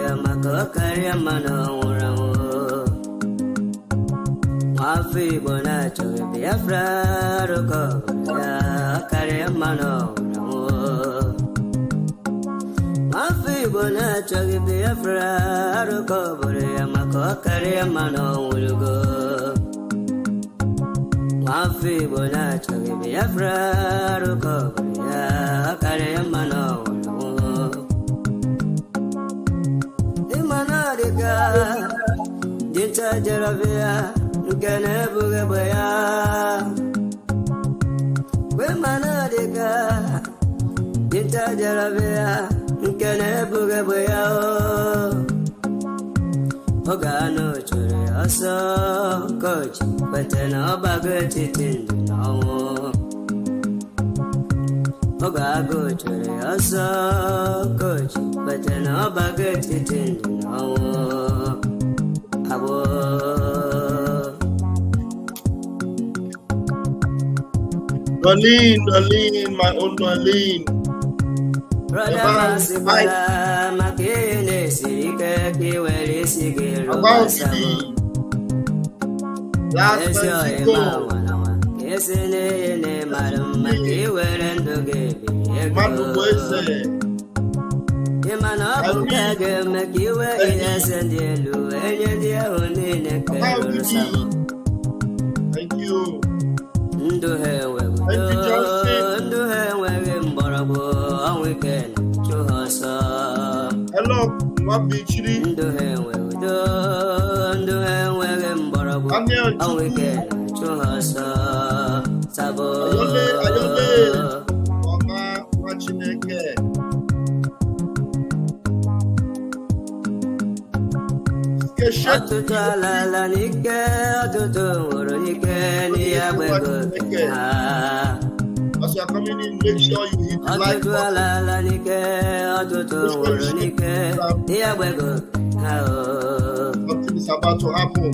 ya makokari mano urawo. Mafi bona choge Biafra roko ya kari mano urawo. Mafi bona choge Biafra roko ya makokari mano urawo. Mafi bona choge Biafra roko ya kari mano urawo. Imanadika dinta jarabia Gane buge boya, we manadika. Dinta jarabia, gane buge boya. Ogano chure aso coach, but no bagati tindu. Ogago chure aso coach, but no bagati tindu. Abo. Darlene, my own Darlene. About last thank you. Hello, Mabichiri. As you are coming in, make sure you hit the like button. Something is about to happen.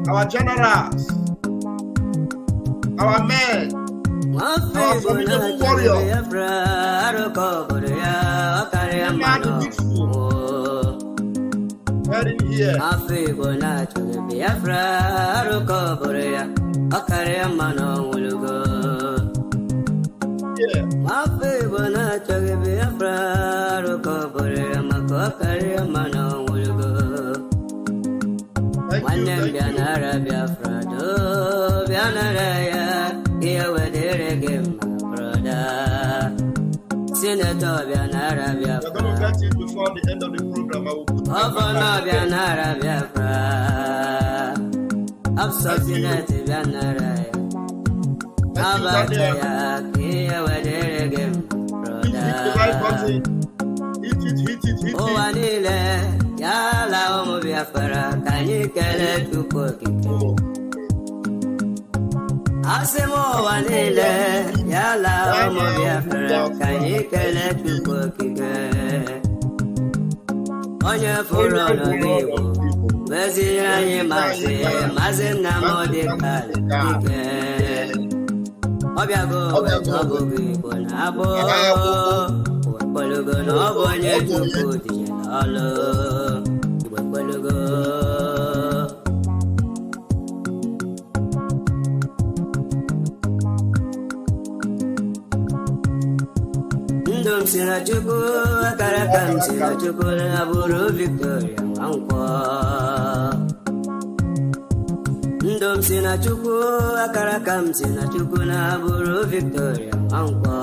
Our generals, our men, our formidable warrior, heading here. Senator Bianarabia. We're going to get it before the end of the program. I will put Asemo wanile yala omo biafra kanyikele tukokike onye furo no bibo bezi anyị mazi na modika ike obiago obo bibo na abo polugo no bonye tuku di alo polugo Sina chuku akarakam sina chuku na buru Victoria Mankwa. Ndom sina chuku akarakam sina chuku na buru Victoria Mankwa.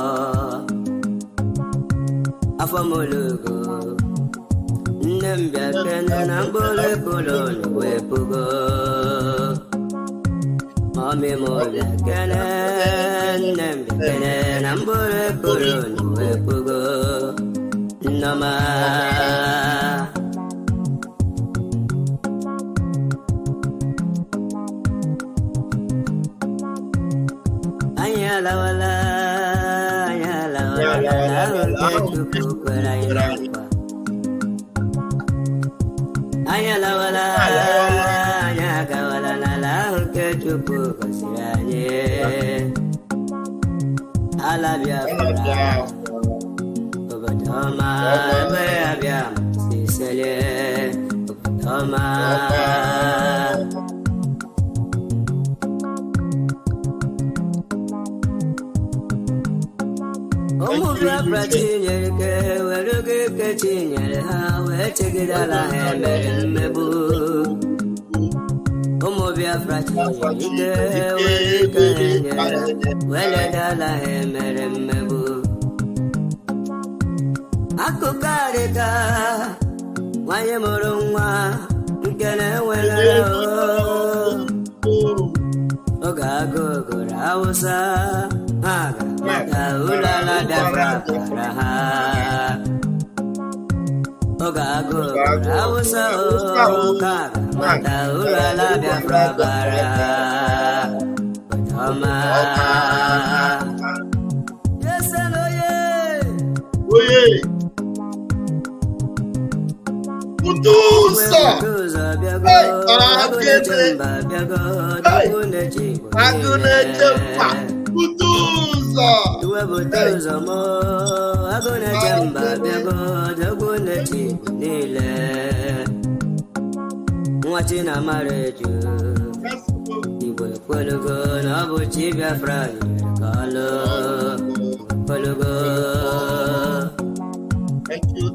Afamolugo Nembia kena nambole kolon wepugo. Mami mola kena nembia kena nambole kolon wepugo. Nama Anya la wala Anya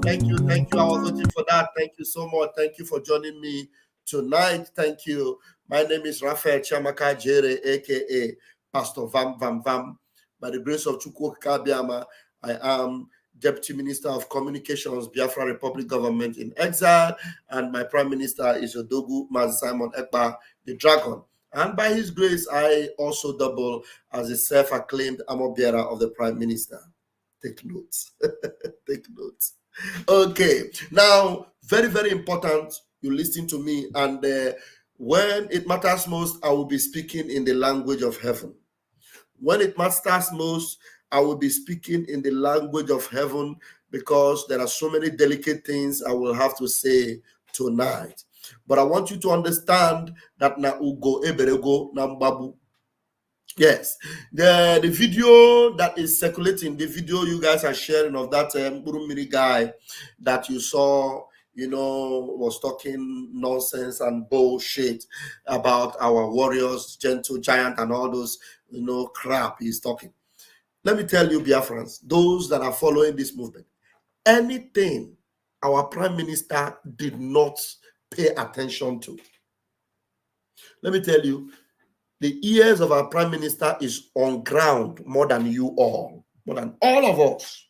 Thank you. I was waiting for that. Thank you so much. Thank you for joining me tonight. Thank you. My name is Raphael Chamaka Jere, aka Pastor Vam Vam Vam. By the grace of Chukwu Kabiama, I am Deputy Minister of Communications, Biafra Republic Government in Exile, and my Prime Minister is Odogu Mazi Simon Ekpa, the Dragon. And by his grace, I also double as a self-acclaimed armor bearer of the Prime Minister. Take notes. Take notes. Okay, now, very, very important, you listen to me, and when it matters most, I will be speaking in the language of heaven. When it matters most, I will be speaking in the language of heaven, because there are so many delicate things I will have to say tonight. But I want you to understand that na ugo eberego na mbabu. Yes, the video that is circulating, the video you guys are sharing of that Murumiri guy that you saw, was talking nonsense and bullshit about our warriors, gentle giant, and all those, crap he's talking. Let me tell you, Biafrans, those that are following this movement, anything our Prime Minister did not pay attention to. Let me tell you, the ears of our Prime Minister is on ground more than you all, more than all of us.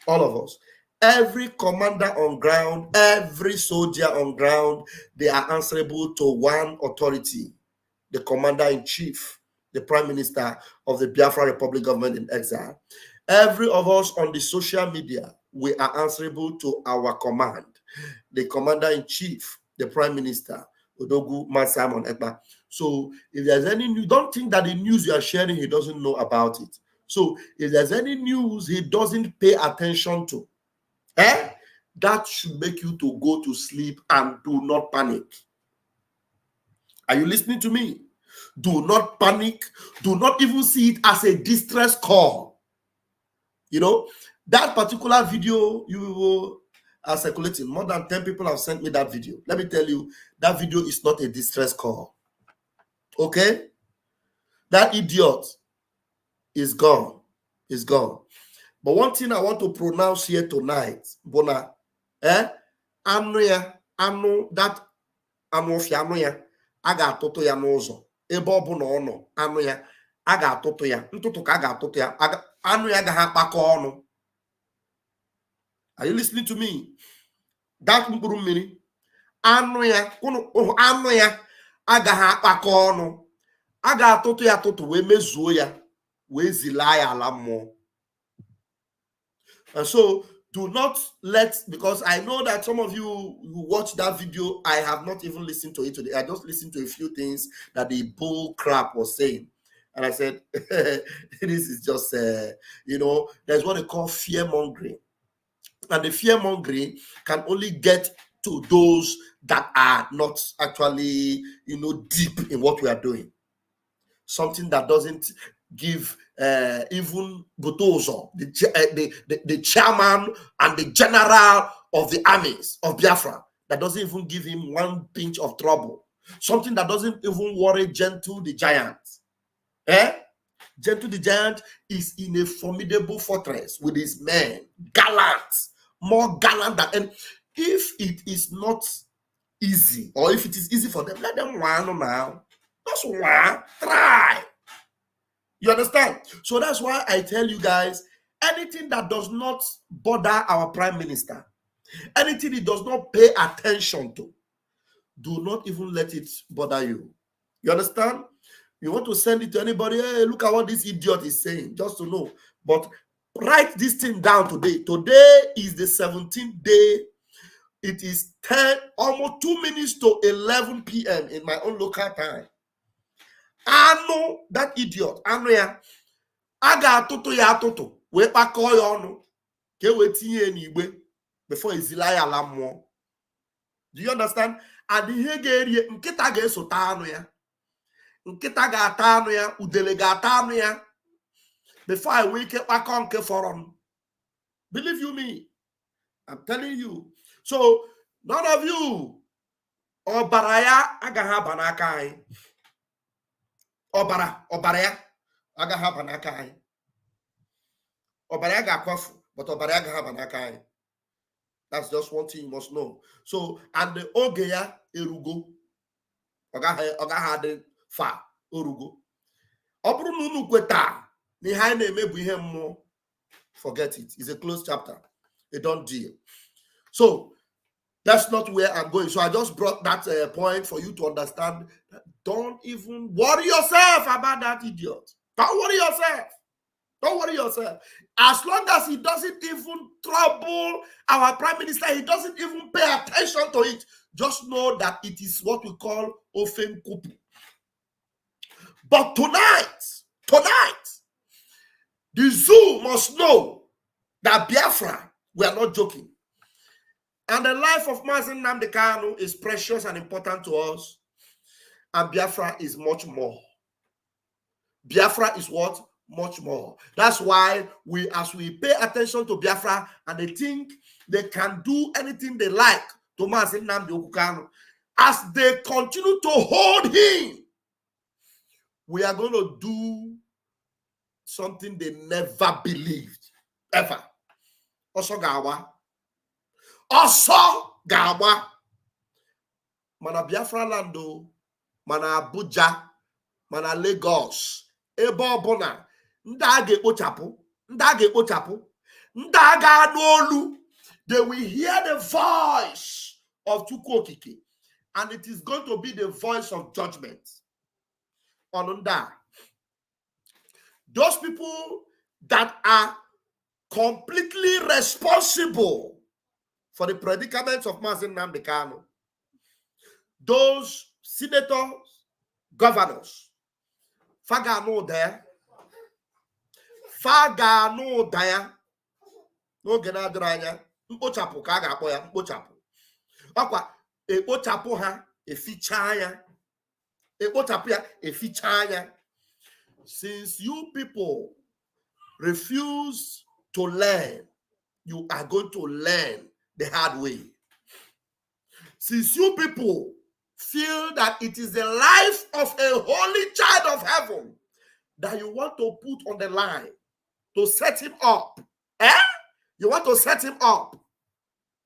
All of us. Every commander on ground, every soldier on ground, they are answerable to one authority, the Commander-in-Chief, the Prime Minister of the Biafra Republic Government in Exile. Every of us on the social media, we are answerable to our command, the Commander-in-Chief, the Prime Minister, Odogu Simon Ekpa. So if there's any news, don't think that the news you are sharing, he doesn't know about it. So if there's any news he doesn't pay attention to, that should make you to go to sleep and do not panic. Are you listening to me? Do not panic. Do not even see it as a distress call. That particular video you are circulating, more than 10 people have sent me that video. Let me tell you, that video is not a distress call. Okay? That idiot is gone. Is gone. But one thing I want to pronounce here tonight, Bona, that aga atoto ya n'ụzọ ebe ọ bụ na ọ nọ anụ ya aga atoto ya ntụtụ ka aga atoto ya anụ ya agaghị akpakọ ọnụ. Are you listening to me? That mkpụrụ mmiri anụ ya agaghị akpakọ ọnụ, aga atoto ya atoto wee mezuo ya wee zila ya ala mmụọ. And so do not because I know that some of you who watch that video, I have not even listened to it today. I just listened to a few things that the bull crap was saying. And I said, this is just, you know, there's what they call fear mongering. And the fear mongering can only get to those that are not actually, you know, deep in what we are doing. Something that doesn't give even Butozo, the chairman and the general of the armies of Biafra, that doesn't even give him one pinch of trouble. Something that doesn't even worry Gentle the giant. Gentle the giant is in a formidable fortress with his men, gallant, more gallant than. And if it is not easy, or if it is easy for them, let them run now. That's why try. You understand? So that's why I tell you guys, anything that does not bother our prime minister, anything he does not pay attention to, do not even let it bother you. You understand? You want to send it to anybody, hey, look at what this idiot is saying, just to know. But write this thing down today. Today is the 17th day. It is 10, almost 2 minutes to 11 p.m. in my own local time. I know that idiot. I know ya. I got toto ya toto. We pa call you on. Ke we tinye n'igbe before izilaya la mmụọ. Do you understand? And the hege nkịta ga-esota anụ ya. Nkịta ga-ata anụ ya, udele ga-ata anụ ya. Before I wake up, I can't care for them. Believe you me, I'm telling you. So none of you ọbara ya agaghị aba n'aka anyị. Ọbara ya agaghị aba n'aka anyị. Ọbara ya ga-akwafu, but ọbara ya agaghị aba n'aka anyị. That's just one thing you must know. So, and the oge ya erugo. Ọgaghị adị fa orugo. Ọ bụrụ na unu kweta na ihe anyị na-eme bụ ihe mmụọ, forget it. It's a closed chapter. A done deal. So that's not where I'm going. So I just brought that point for you to understand. Don't even worry yourself about that idiot. Don't worry yourself. Don't worry yourself. As long as he doesn't even trouble our prime minister, he doesn't even pay attention to it. Just know that it is what we call ofen kupu. But tonight, the zoo must know that Biafra, we are not joking. And the life of Mazen Nnamdi Kanu is precious and important to us. And Biafra is much more. Biafra is what? Much more. That's why as we pay attention to Biafra and they think they can do anything they like to Mazen Nnamdi Kanu, as they continue to hold him, we are going to do something they never believed, ever. Also gawa. Mana Biafra lando, mana Abuja, mana Lagos, ebe ọbụna ndị a ga-ekpochapụ, ndị a ga-anụ. They will hear the voice of Chukwu Okike, and it is going to be the voice of judgment. Onunda. Those people that are completely responsible for the predicaments of Mazen Nnamdi Kanu, those senators, governors, Fagano there, no Genadranya, Mkpochapu Kaga Boya, Mkpochapu. Aqua, a Pochapu ha, a fichaya, a Potapia, a fichaya. Since you people refuse to learn, you are going to learn the hard way. Since you people feel that it is the life of a holy child of heaven that you want to put on the line to set him up, you want to set him up,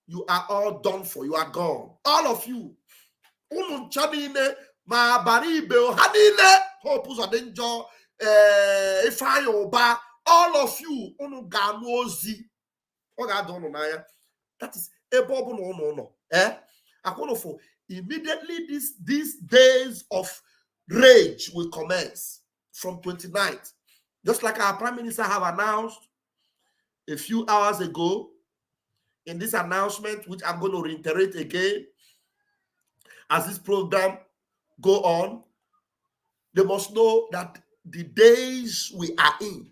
you are all done for. You are gone. All of you. Ma baribe hanile hopus adenjo ifayoba, all of you unu ganozi oga dono na ya. That is ebobu no akono. Immediately these days of rage will commence from 29th, just like our prime minister have announced a few hours ago in this announcement, which I'm going to reiterate again as this program go on. They must know that the days we are in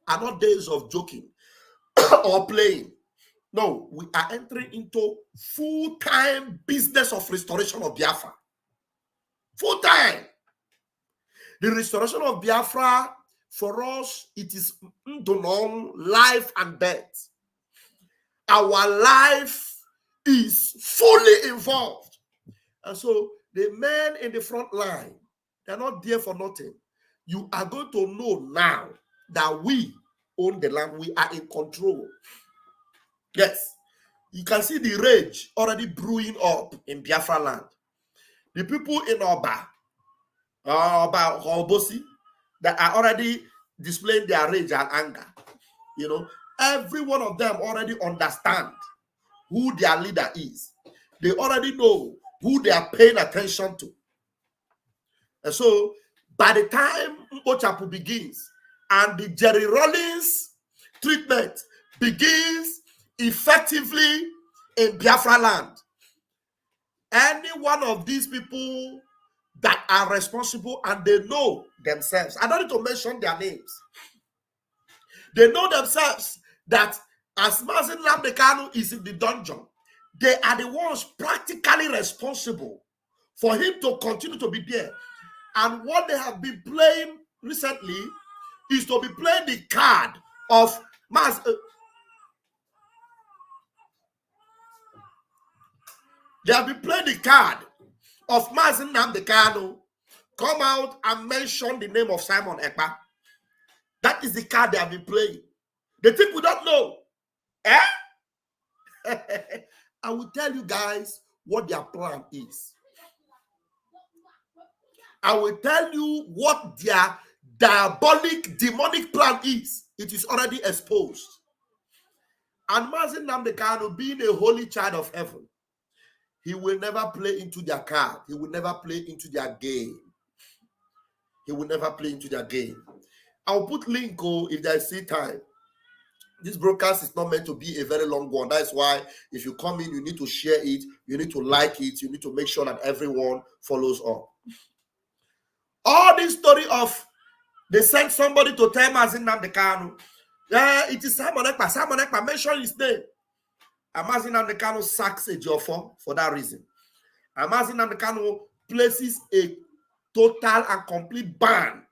are not days of joking or playing. No, we are entering into full-time business of restoration of Biafra. Full-time. The restoration of Biafra, for us, it is life and death. Our life is fully involved. And so the men in the front line, they're not there for nothing. You are going to know now that we own the land. We are in control. Yes. You can see the rage already brewing up in Biafra land. The people in Oba Obosi, that are already displaying their rage and anger. You know, every one of them already understand who their leader is. They already know who they are paying attention to. And so, by the time Mkpochapu begins and the Jerry Rawlings treatment begins effectively in Biafra land, any one of these people that are responsible and they know themselves, I don't need to mention their names, they know themselves that as Mazi Nnamdi Kanu is in the dungeon, they are the ones practically responsible for him to continue to be there. And what they have been playing recently is to be playing the card of they have been playing the card of Mazi Nnamdi Kanu, come out and mention the name of Simon Ekpa. That is the card they have been playing. They think we don't know. Eh? I will tell you guys what their plan is. I will tell you what their diabolic, demonic plan is. It is already exposed. And Mazi Nnamdi Kanu, being a holy child of heaven, he will never play into their card. He will never play into their game. He will never play into their game. I'll put link if there is time. This broadcast is not meant to be a very long one. That's why if you come in, you need to share it, you need to like it, you need to make sure that everyone follows up. All this story of they sent somebody to tell Mazi Nnamdi Kanu, it is Simon Ekpa. Simon Ekpa, mention his name. And Mazi Nnamdi Kanu sacks a Ejiofor for that reason. And Mazi Nnamdi Kanu places a total and complete ban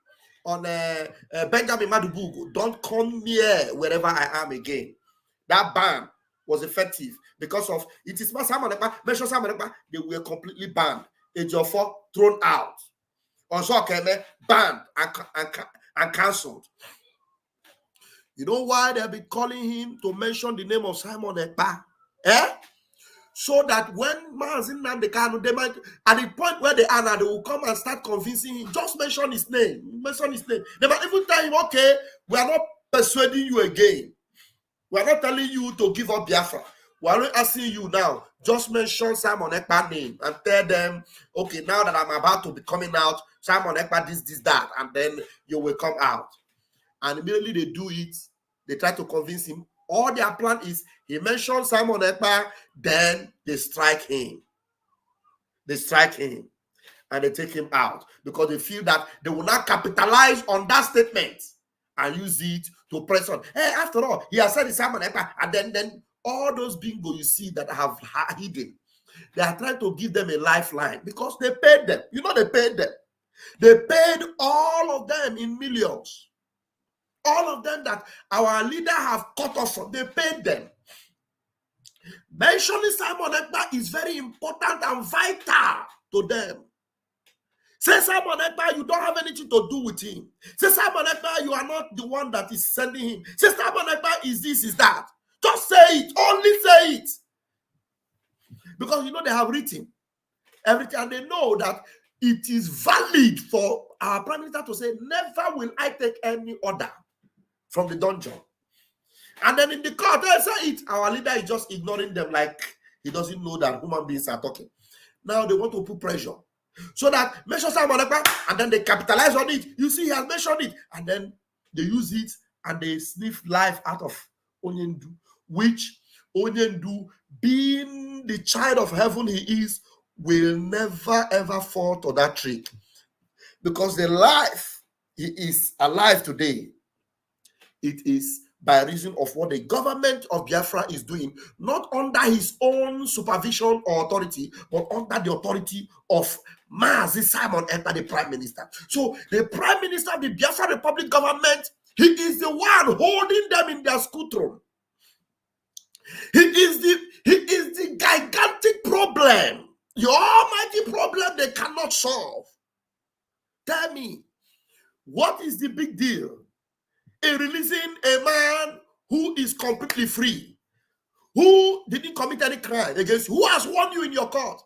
on Benjamin Madubugu. Don't come near wherever I am again. That ban was effective because of it is Simon Ekpa, mention Simon Ekpa, they were completely banned. Ejiofor thrown out. Also, banned and cancelled. You know why they've been calling him to mention the name of Simon Ekpa? So that when Mazi Nnamdi Kanu, they might, at the point where they are now, they will come and start convincing him, just mention his name. Mention his name. They might even tell him, okay, we are not persuading you again. We are not telling you to give up Biafra. We are not asking you now, just mention Simon Ekpa's name and tell them, okay, now that I'm about to be coming out, Simon Ekpa, this, that, and then you will come out. And immediately they do it, they try to convince him. All their plan is, he mentioned Simon Ekpa, then they strike him. They strike him and they take him out because they feel that they will not capitalize on that statement and use it to press on. Hey, after all, he has said it's Simon Ekpa, and then all those bingo you see that have hidden, they are trying to give them a lifeline because they paid them. You know, they paid them. They paid all of them in millions. All of them that our leader have cut off from, they paid them. Mentioning Simon Ekpa is very important and vital to them. Say Simon Ekpa, you don't have anything to do with him. Say Simon Ekpa, you are not the one that is sending him. Say Simon Ekpa is this, is that. Just say it. Only say it. Because you know they have written everything and they know that it is valid for our Prime Minister to say, never will I take any order from the dungeon. And then in the court, they say it. Our leader is just ignoring them like he doesn't know that human beings are talking. Now they want to put pressure. So that mention Simon Ekpa, and then they capitalize on it. You see, he has mentioned it. And then they use it and they sniff life out of Onyendu, which Onyendu, being the child of heaven he is, will never ever fall to that trick. Because the life he is alive today, it is by reason of what the government of Biafra is doing, not under his own supervision or authority, but under the authority of Mazi Simon Ekpa, the Prime Minister. So the Prime Minister of the Biafra Republic government, he is the one holding them in their school throne. He is the gigantic problem, the almighty problem they cannot solve. Tell me, what is the big deal in releasing a man who is completely free, who didn't commit any crime against you, who has won you in your court?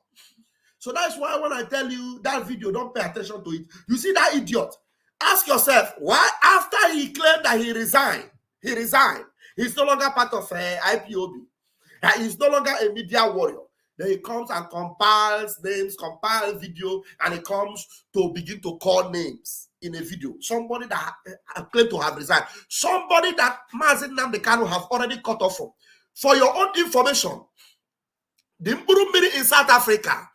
So that's why when I tell you that video, don't pay attention to it. You see that idiot? Ask yourself, why after he claimed that he resigned, he's no longer part of IPOB. He's no longer a media warrior. Then he comes and compiles names, compiles video, and he comes to begin to call names in a video. Somebody that claimed to have resigned. Somebody that Mazi Nnamdi Kanu have already cut off from. For your own information, the Mkpochapu in South Africa,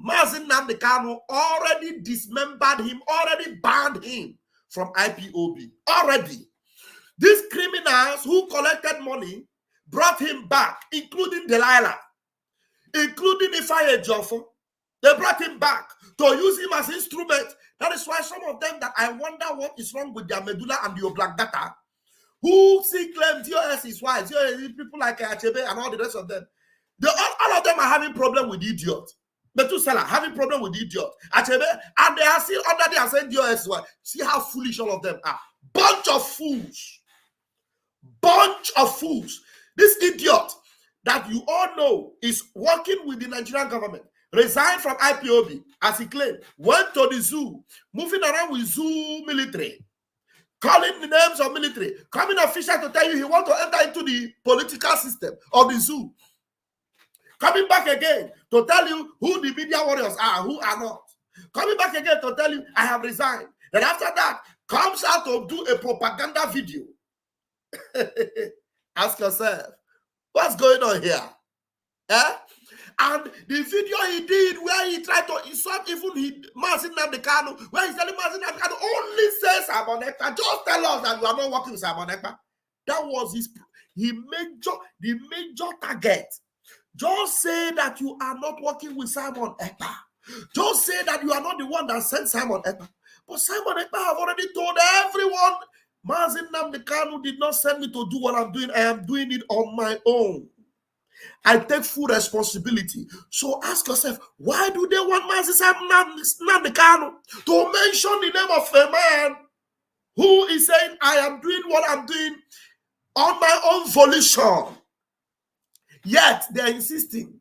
Mazi Nnamdi Kanu already dismembered him, already banned him from IPOB. Already. These criminals who collected money brought him back, including Delilah, including Ifeanyi Ejiofor. They brought him back to use him as instrument. That is why some of them that I wonder what is wrong with their medulla and the oblongata, who see claim DOS is wise, people like Achebe and all the rest of them. All of them are having problem with the idiot. Metusela having problem with the idiot. Achebe, and they are still under the saying DOS is wise. See how foolish all of them are. Bunch of fools. Bunch of fools. This idiot that you all know is working with the Nigerian government, resigned from IPOB, as he claimed, went to the zoo, moving around with zoo military, calling the names of military, coming official to tell you he wants to enter into the political system of the zoo, coming back again to tell you who the media warriors are, who are not, coming back again to tell you I have resigned. Then after that, comes out to do a propaganda video. Ask yourself, what's going on here? Eh? And the video he did where he tried to insult even Mazi Nnamdi Kanu, where he's telling Mazi Nnamdi Kanu only say Simon Ekpa, just tell us that you are not working with Simon Ekpa. That was the major target. Just say that you are not working with Simon Ekpa. Just say that you are not the one that sent Simon Ekpa. But Simon Ekpa have already told everyone, Mazi Nnamdi Kanu did not send me to do what I'm doing. I am doing it on my own. I take full responsibility. So ask yourself, why do they want Mazi Nnamdi Kanu to mention the name of a man who is saying, I am doing what I'm doing on my own volition? Yet they're insisting.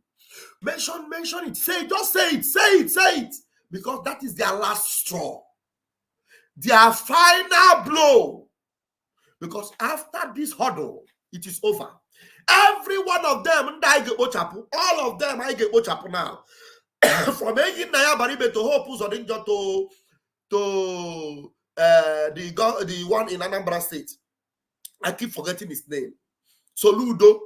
Mention it. Say it. Just say it. Because that is their last straw. Their final blow. Because after this hurdle, it is over. Every one of them, Mkpochapu, all of them, Mkpochapu now. From Egin Naya Baribe to Hope Uzodinjo to the one in Anambra State. I keep forgetting his name. Soludo.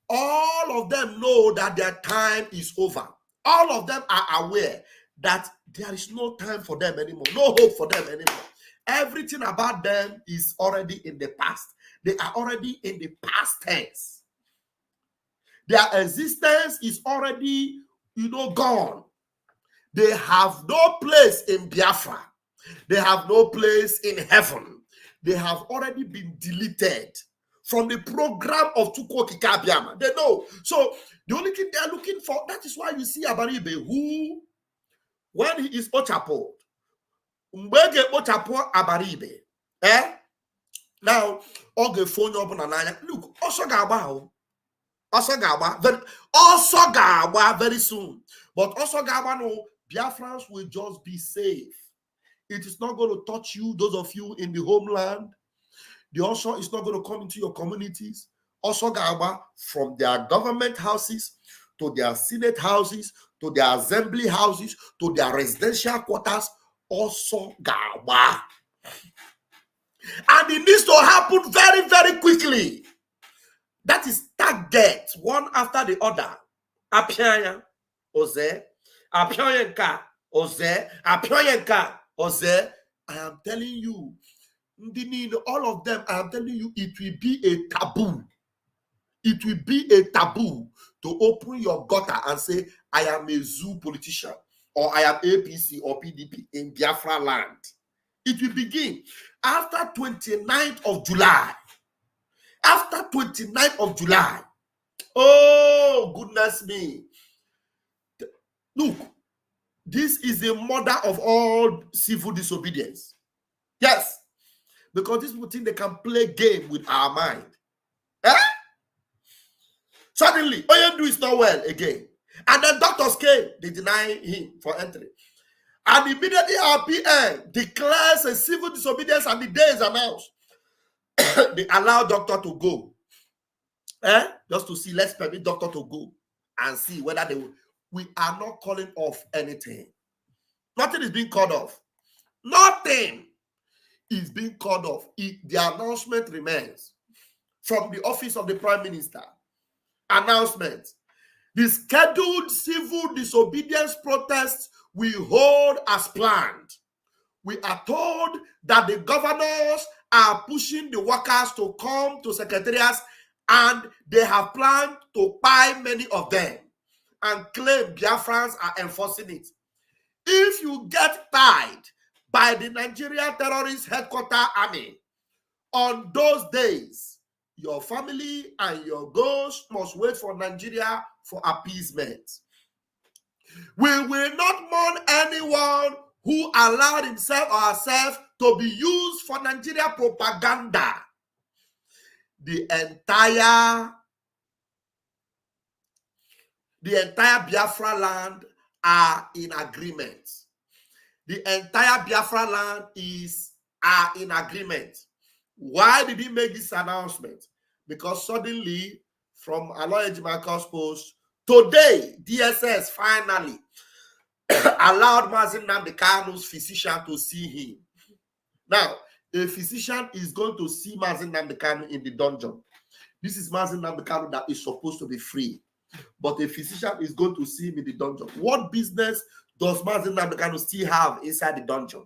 All of them know that their time is over. All of them are aware that there is no time for them anymore, no hope for them anymore. Everything about them is already in the past. They are already in the past tense. Their existence is already, gone. They have no place in Biafra. They have no place in heaven. They have already been deleted from the program of Chukwuokike Abiama. They know. So the only thing they are looking for, that is why you see Abaribe, who, when he is Mkpochapu, Mkpochapu Abaribe, now, phone look, also Gaba very soon. But also Gaba, no, Biafrans will just be safe. It is not going to touch you, those of you in the homeland. The also is not going to come into your communities. Also Gaba, from their government houses to their senate houses to their assembly houses to their residential quarters, also Gaba. And it needs to happen very, very quickly. That is target, one after the other. Apioya, Oze, Apioyenka, Oze, Apioyenka, Oze. I am telling you, all of them, I am telling you, it will be a taboo. It will be a taboo to open your gutter and say, I am a zoo politician, or I am APC or PDP in Biafra land. It will begin after 29th of July. After 29th of July. Oh, goodness me. Look, this is the mother of all civil disobedience. Yes, because these people think they can play game with our mind. Suddenly, Oyendu is not well again. And then doctors came, they deny him for entry. And immediately our PM declares a civil disobedience and the day is announced. They allow doctor to go. Just to see, let's permit doctor to go and see whether they will. We are not calling off anything. Nothing is being called off. Nothing is being called off. The announcement remains from the office of the Prime Minister. Announcement. The scheduled civil disobedience protests we hold as planned. We are told that the governors are pushing the workers to come to secretariats, and they have planned to buy many of them and claim Biafrans are enforcing it. If you get tied by the Nigerian terrorist headquarters army on those days, your family and your ghost must wait for Nigeria for appeasement. We will not mourn anyone who allowed himself or herself to be used for Nigeria propaganda. The entire Biafra land are in agreement. The entire Biafra land are in agreement. Why did he make this announcement? Because suddenly, from Aloy Ejimakor's post, today, DSS finally allowed Mazi Nnamdi Kanu's physician to see him. Now, a physician is going to see Mazi Nnamdi Kanu in the dungeon. This is Mazi Nnamdi Kanu that is supposed to be free. But a physician is going to see him in the dungeon. What business does Mazi Nnamdi Kanu still have inside the dungeon?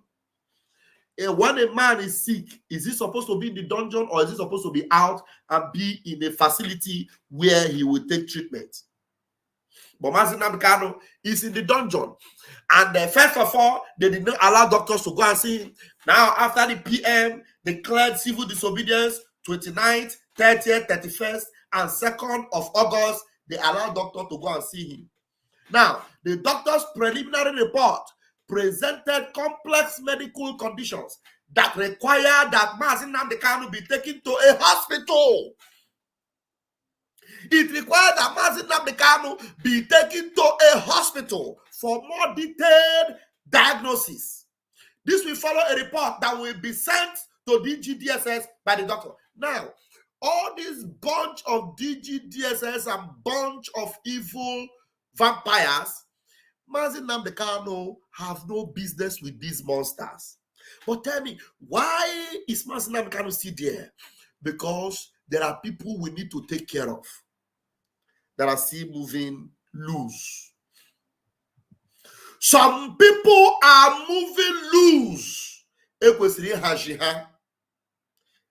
When a man is sick, is he supposed to be in the dungeon, or is he supposed to be out and be in a facility where he will take treatment? But Mazi Nnamdi Kanu is in the dungeon. And first of all, they did not allow doctors to go and see him. Now, after the PM declared civil disobedience, 29th, 30th, 31st, and 2nd of August, they allowed doctors to go and see him. Now, the doctor's preliminary report presented complex medical conditions that require that Mazi Nnamdi Kanu be taken to a hospital. It requires that Mazi Nnamdi Kanu be taken to a hospital for more detailed diagnosis. This will follow a report that will be sent to DGDSS by the doctor. Now, all this bunch of DGDSS and bunch of evil vampires, Mazi Nnamdi Kanu have no business with these monsters. But tell me, why is Mazi Nnamdi Kanu still there? Because there are people we need to take care of that are still moving loose. Some people are moving loose. Ekwesiri haji ha.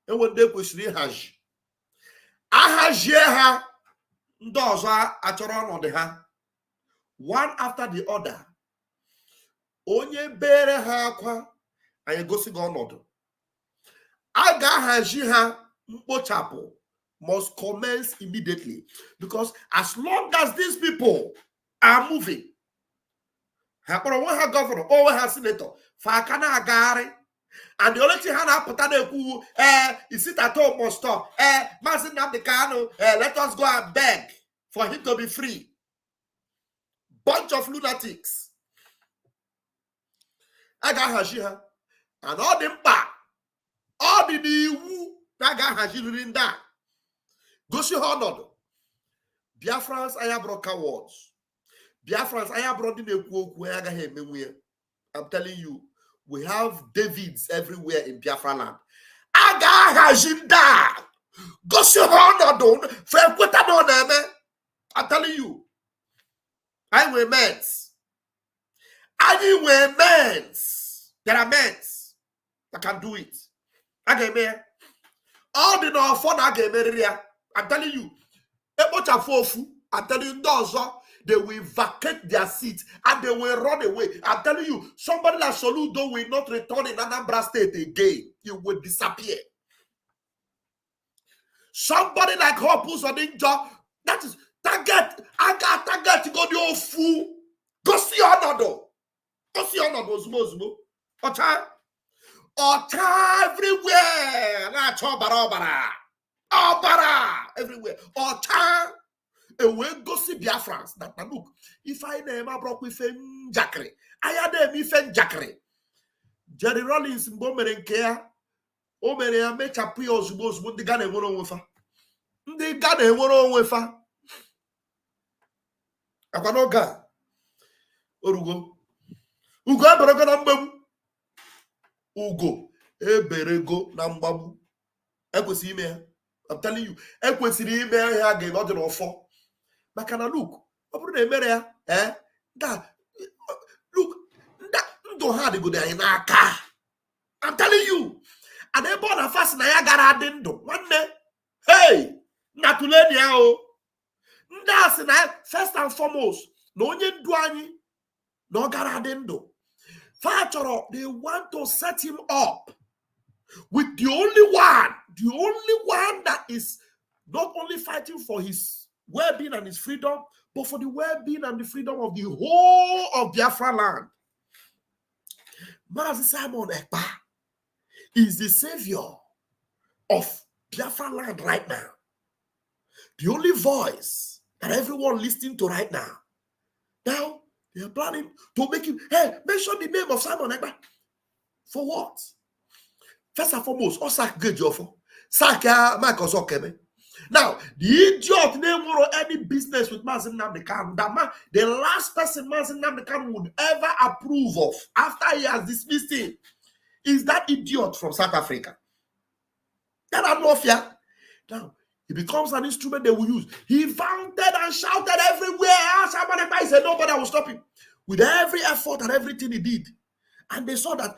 Enwede ekwesiri haji. Ahajie ha. Ndị ọzọ achọrọ ọnọdụ ha. One after the other. Onye bere ha akwa, anyị gosi gị ọnọdụ. A ga-ahaji ha Mkpochapu must commence immediately, because as long as these people are moving, governor or senator, and the only thing is it at home must stop. Mazi Nnamdi Kanu, let us go and beg for him to be free. Bunch of lunatics. I got Hashiha, and all them back, all the new that got Hashirin that. Goshi Honodo. Biafrans, I have brought cowards. Biafrans, I have brought in a quote where I'm telling you, we have Davids everywhere in Biafra land. Aga Hajinda. Goshi Honodo. I'm telling you. I wear men's. I wear men's. There are men's. I can do it. Again, all the no fun again. I'm telling you, Mkpochapu, I'm telling you, those they will vacate their seat and they will run away. I'm telling you, somebody like Soludo will not return in Anambra State again. You will disappear. Somebody like Hopus or Ninja, that is target. I got target to go the old fool. Go see another. Go see another. Zmo. Ocha everywhere. Na chobara. Obara everywhere. Ocha. And we go see Biafrans. That look, if I name a broke with Jackery, I had them if Jackery. Jerry Rollins, Bomber care. O mere ya Mkpochapu ozugbo ozugbo ndị Ghana enwere onwe fa. Ndị Ghana enwere onwe fa. Akwa n'oge a orugo. Ugo eberego na mgbagbu. Ugo eberego na mgbagbu. Ekwesịrị ime ya. I'm telling you, ekwesịrị ime ya ha ga ọ dị n'ọfọ. Maka na look, ọ bụrụ na emere ya, look, ndụ ha dịgodo anyị n'aka. I'm telling you. And they born a fast na ya gara adị ndụ nwanne. Hey, natuleni ya o. Ndị asị na first and foremost na onye ndu anyị na ọ gara adị ndụ. Fa chọrọ, they want to set him up with the only one that is not only fighting for his well-being and his freedom, but for the well-being and the freedom of the whole of Biafra land. Mazi Simon Ekpa is the savior of Biafra land right now. The only voice that everyone listening to right now. Now, they are planning to make him, hey, mention the name of Simon Ekpa. For what? First and foremost, Osak Gejofo. Saka Michael Zokeme. Now, the idiot name or any business with Mazi Nnamdi Kanu, that man, the last person Mazi Nnamdi Kanu would ever approve of after he has dismissed him is that idiot from South Africa. That I'm not fear. Now, he becomes an instrument they will use. He vaunted and shouted everywhere. He said nobody will stop him. With every effort and everything he did. And they saw that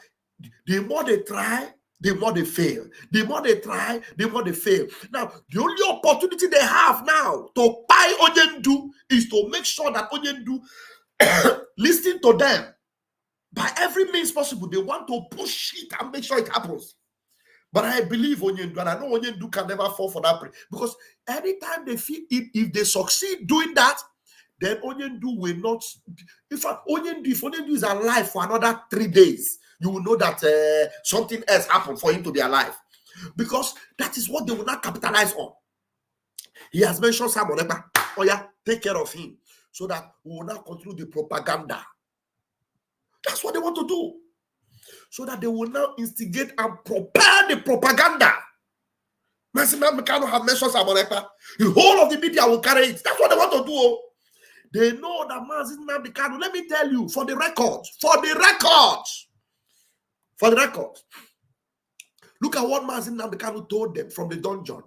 the more they try, the more they fail. The more they try, the more they fail. Now, the only opportunity they have now to buy Onyendu is to make sure that Onyendu listen to them. By every means possible, they want to push it and make sure it happens. But I believe Onyendu, and I know Onyendu can never fall for that. Because anytime they feel, if they succeed doing that, then Onyendu will not. In fact, if Onyendu is alive for another 3 days, you will know that something else happened for him to be alive. Because that is what they will not capitalize on. He has mentioned Simon Ekpa. Oh yeah, take care of him. So that we will not continue the propaganda. That's what they want to do. So that they will now instigate and prepare the propaganda. Mazi Nnamdi Kanu have mentioned Simon Ekpa. The whole of the media will carry it. That's what they want to do. They know that Mazi Nnamdi Kanu, let me tell you, for the record, look at what Mazi Nnamdi Kanu told them from the dungeon.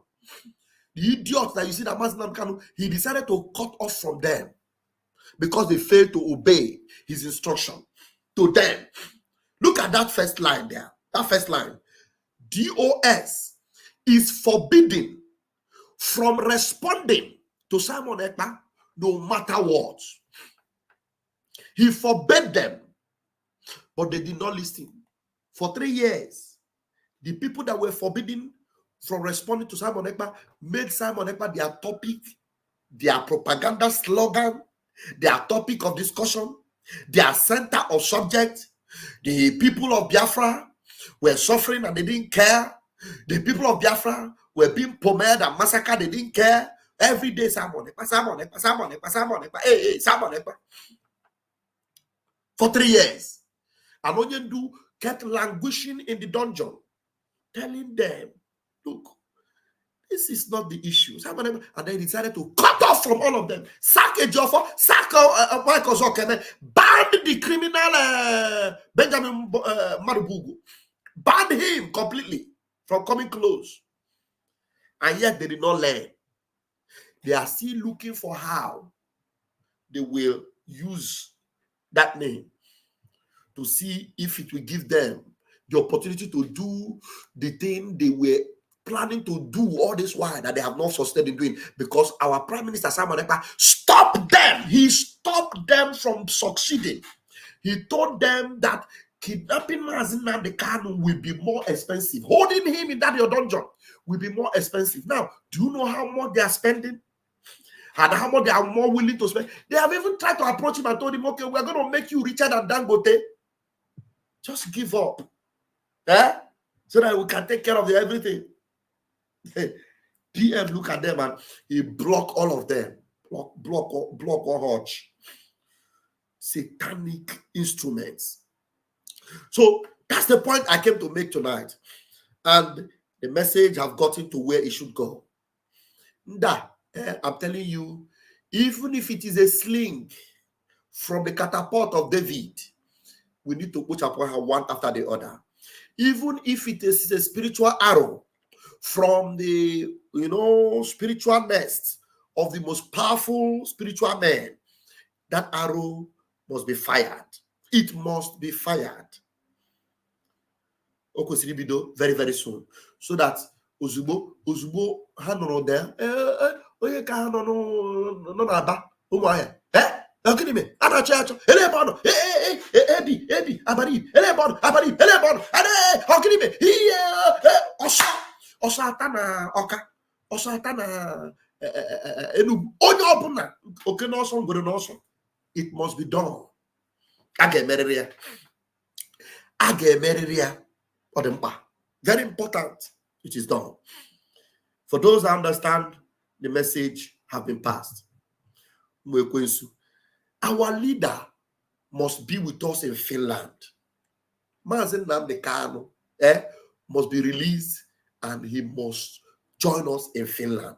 The idiots that you see that Mazi Nnamdi Kanu, he decided to cut off from them because they failed to obey his instruction to them. Look at that first line there. That first line. DOS is forbidden from responding to Simon Ekpa no matter what. He forbade them, but they did not listen. For 3 years, the people that were forbidden from responding to Simon Ekpa made Simon Ekpa their topic, their propaganda slogan, their topic of discussion, their center of subject. The people of Biafra were suffering and they didn't care. The people of Biafra were being pommeled and massacred, they didn't care. Every day, Simon Ekpa, hey, Simon Ekpa. For 3 years. And Onyendu kept languishing in the dungeon, telling them, look, this is not the issue. And they decided to cut off from all of them. Sack Ejiofor, sack Michael Zokeme, banned the criminal Benjamin Marubugu, banned him completely from coming close. And yet they did not learn. They are still looking for how they will use that name to see if it will give them the opportunity to do the thing they were planning to do all this while that they have not sustained in doing, because our Prime Minister Simon Ekpa stopped them. He stopped them from succeeding. He told them that kidnapping Mazi Nnamdi Kanu will be more expensive. Holding him in that your dungeon will be more expensive. Now, do you know how much they are spending? And how much they are more willing to spend? They have even tried to approach him and told him, okay, we're going to make you richer than Dangote. Just give up. So that we can take care of everything. PM look at them and he block all of them. Block all Hodge. Satanic instruments. So that's the point I came to make tonight. And the message have gotten to where it should go. I'm telling you, even if it is a sling from the catapult of David, we need to put upon her one after the other. Even if it is a spiritual arrow from the, spiritual nest of the most powerful spiritual man, that arrow must be fired. It must be fired. Very, very soon. So that Ozugbo, Hanono there, it must be done. Very important. It is done. For those that understand, the message have been passed. Our leader must be with us in Finland. Mazi Nnamdi Kanu must be released and he must join us in Finland.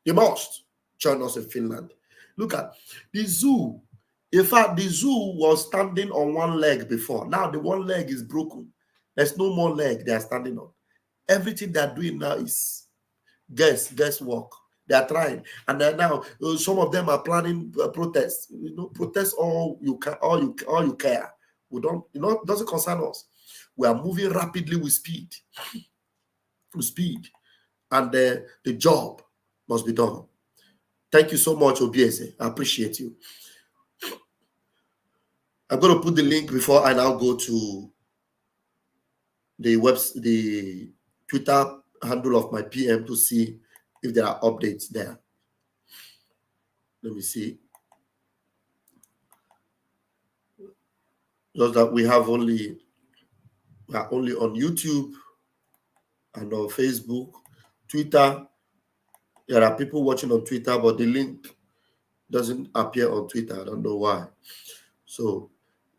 He must join us in Finland. Look at the zoo. In fact, the zoo was standing on one leg before. Now the one leg is broken. There's no more leg they are standing on. Everything they're doing now is guesswork. They are trying, and then now some of them are planning protests. Protest all you can, all you care. We don't, it doesn't concern us. We are moving rapidly with speed, and the job must be done. Thank you so much, Obiese. I appreciate you. I'm going to put the link before I now go to the Twitter handle of my PM to see if there are updates there. Let me see. Just that we are only on YouTube and on Facebook, Twitter. There are people watching on Twitter, but the link doesn't appear on Twitter. I don't know why. So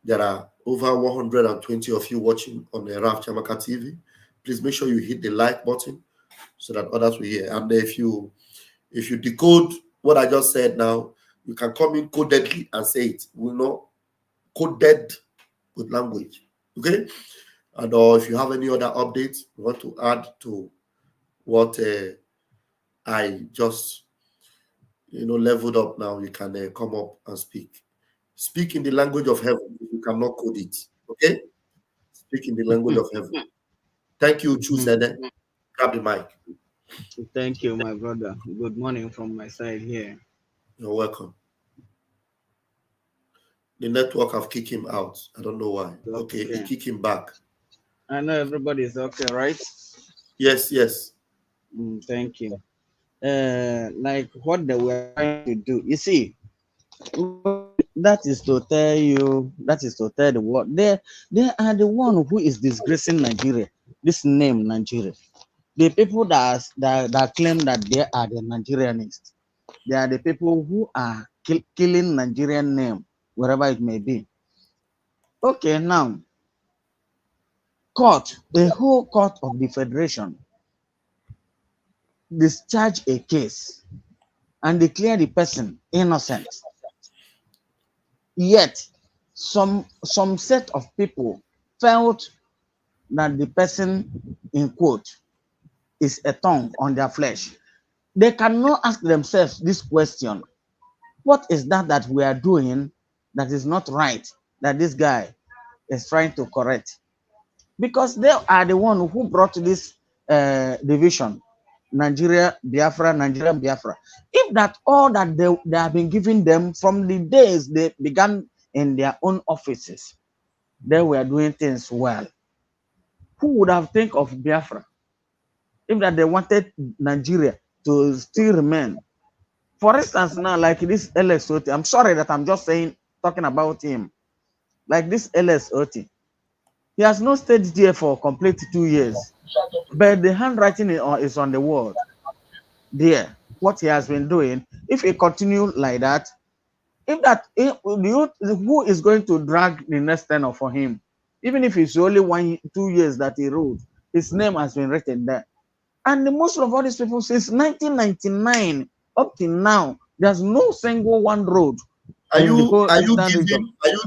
there are over 120 of you watching on the Raf Chamaka TV. Please make sure you hit the like button so that others will hear. And if you decode what I just said now, you can come in codedly and say it. We know coded with language. Okay? And if you have any other updates you want to add to what I just leveled up now, you can come up and speak. Speak in the language of heaven. You cannot code it. Okay? Speak in the language of heaven. Thank you, Chusede. Grab the mic. Thank you, my brother. Good morning from my side here. You're welcome. The network have kicked him out. I don't know why. Okay, he kicked him back. I know everybody is okay, right? Yes. Thank you. Like what they were trying to do. You see, that is to tell the world. They are the one who is disgracing Nigeria. This name Nigeria. The people that claim that they are the Nigerianists. They are the people who are killing Nigerian name wherever it may be. Okay, now the whole court of the federation discharge a case and declare the person innocent. Yet some set of people felt that the person in quote is a thorn on their flesh. They cannot ask themselves this question: what is that we are doing that is not right, that this guy is trying to correct? because they are the one who brought this division, Nigeria, Biafra, Nigeria, Biafra. If that all that they have been giving them from the days they began in their own offices, they were doing things well. Who would have think of Biafra if that they wanted Nigeria to still remain? For instance, now like this LSOT, I'm sorry that I'm just talking about him. Like this LSOT, he has not stayed there for complete 2 years, but the handwriting is on the wall there. What he has been doing, if he continue like that, who is going to drag the next tenor for him? Even if it's only 2 years that he wrote, his name has been written there. And most of all these people, since 1999 up till now, there's no single one road. Are you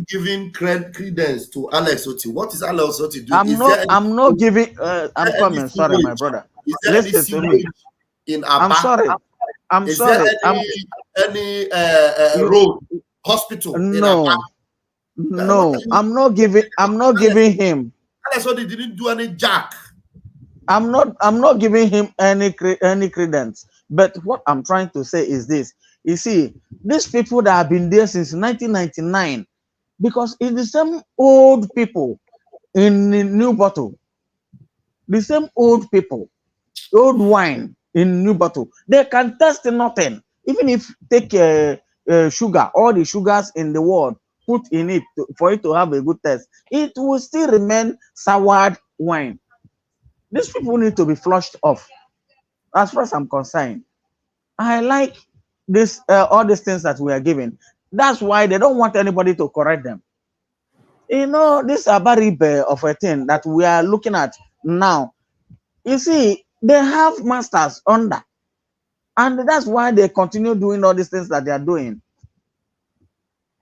giving credence to Alex Oti? What is Alex Oti doing? I'm not giving. I'm coming. Sorry, my brother. Is there Listen to me. In Aba? I'm sorry. Is there any road, hospital? No, no. I'm not giving him. Alex Oti didn't do any jack. I'm not giving him any credence. But what I'm trying to say is this. You see, these people that have been there since 1999, because it's the same old people in new bottle, the same old people, old wine in new bottle. They can taste nothing. Even if take sugar, all the sugars in the world, put in it for it to have a good taste, it will still remain soured wine. These people need to be flushed off. As far as I'm concerned, I like this all these things that we are giving. That's why they don't want anybody to correct them. You know, this abaribe of a thing that we are looking at now. You see, they have masters under, and that's why they continue doing all these things that they are doing.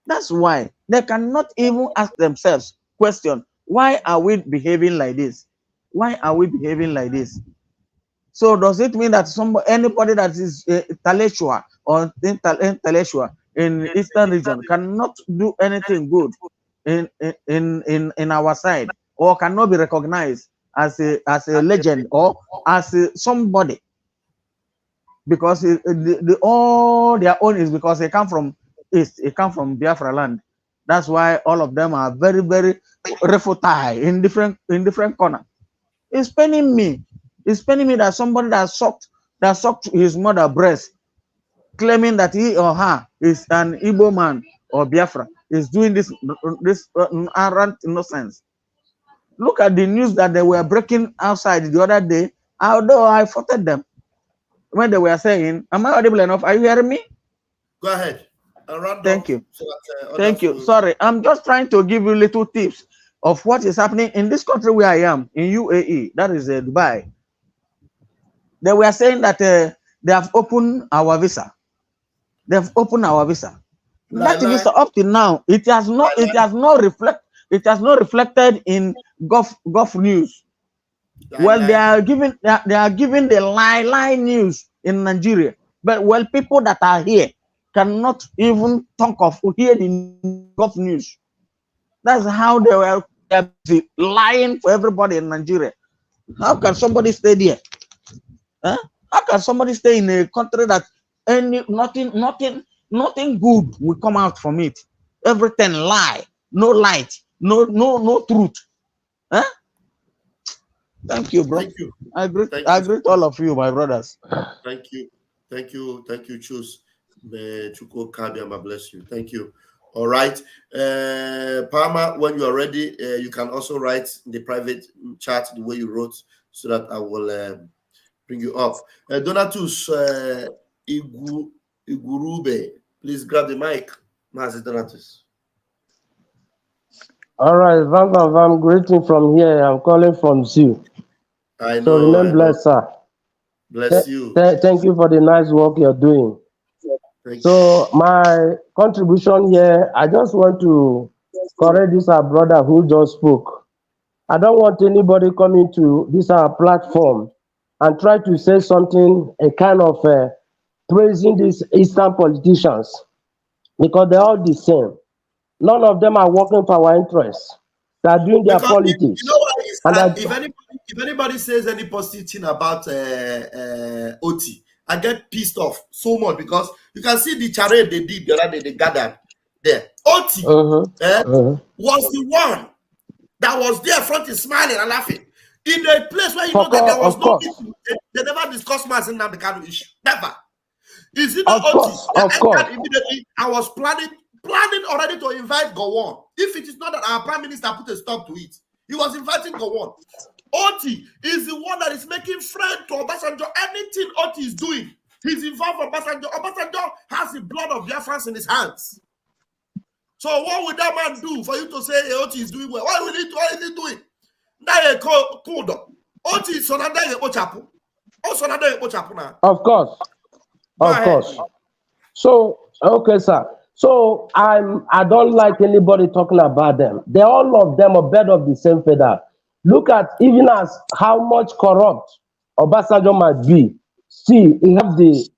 That's why they cannot even ask themselves question: why are we behaving like this? Why are we behaving like this? So does it mean that anybody that is intellectual or intellectual in Eastern region cannot do anything good in our side, or cannot be recognized as a legend or as somebody? Because all their own is because they come from East, they come from Biafra land. That's why all of them are very, very refutile in different corners. It's paining me. It's paining me that somebody that sucked his mother breast, claiming that he or her is an Igbo man or Biafra, is doing this arrant nonsense. Look at the news that they were breaking outside the other day, although I faulted them when they were saying, am I audible enough? Are you hearing me? Go ahead. Thank you. Thank you. Sorry, I'm just trying to give you little tips of what is happening in this country where I am, in UAE, that is Dubai. They were saying that they have opened our visa. They've opened our visa. That visa up to now, it has not reflected in Gulf news. Well, they are giving the lie news in Nigeria. But well, people that are here cannot even talk of hear the Gulf news. That's how they were lying for everybody in Nigeria. How can somebody stay there? Huh? How can somebody stay in a country that nothing good will come out from it? Everything lie, no light, no truth. Huh? Thank you, bro. Thank you. I greet all of you, my brothers. Thank you, Chus. May Chuko Kabiama bless you. Thank you. All right, Palma, when you are ready, you can also write in the private chat the way you wrote, so that I will bring you up. Donatus Igurube, please grab the mic. Mazi Donatus. All right, Vam, greeting from here. I'm calling from Zoo. I know. So remain blessed, sir. Bless you. Thank you for the nice work you're doing. So my contribution here, I just want to correct this our brother who just spoke. I don't want anybody coming to this our platform and try to say something, a kind of praising these Eastern politicians, because they're all the same. None of them are working for our interests. They are doing their politics. You know why he's And if anybody says any positive thing about OT, I get pissed off so much because you can see the charade they did the other day, they gathered there. OT was the one that was there front smiling and laughing. In a place where you know that there was no issue, they never discussed mass in the kind of issue. Never. Is it not OT? Of course. Immediately, I was planning already to invite Gowon. If it is not that our prime minister put a stop to it, he was inviting Gowon. OT is the one that is making friend to Obasanjo. Anything OT is doing, he's involved with Obasanjo. Obasanjo has the blood of Biafrans in his hands. So what would that man do for you to say hey, OT is doing well? What is he doing? OT is Mkpochapu. Also Mkpochapu now. Of course. Of course. So, okay, sir. So I don't like anybody talking about them. They all of them are bed of the same feather. Look at even as how much corrupt Obasanjo might be. See, he have the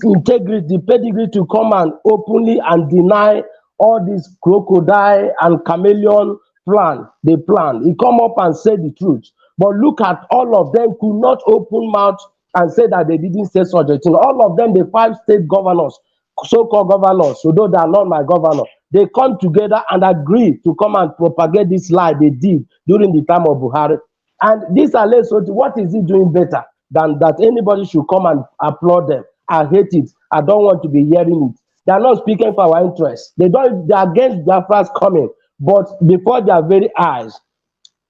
integrity, the pedigree to come and openly and deny all this crocodile and chameleon plan. They plan. He come up and say the truth. But look at all of them could not open mouth and say that they didn't say such a thing. All of them, the 5 state governors, so-called governors, although they are not my governor, they come together and agree to come and propagate this lie they did during the time of Buhari. And this alleged, what is he doing better than that anybody should come and applaud them? I hate it. I don't want to be hearing it. They are not speaking for our interests. They are against Biafra's coming. But before their very eyes,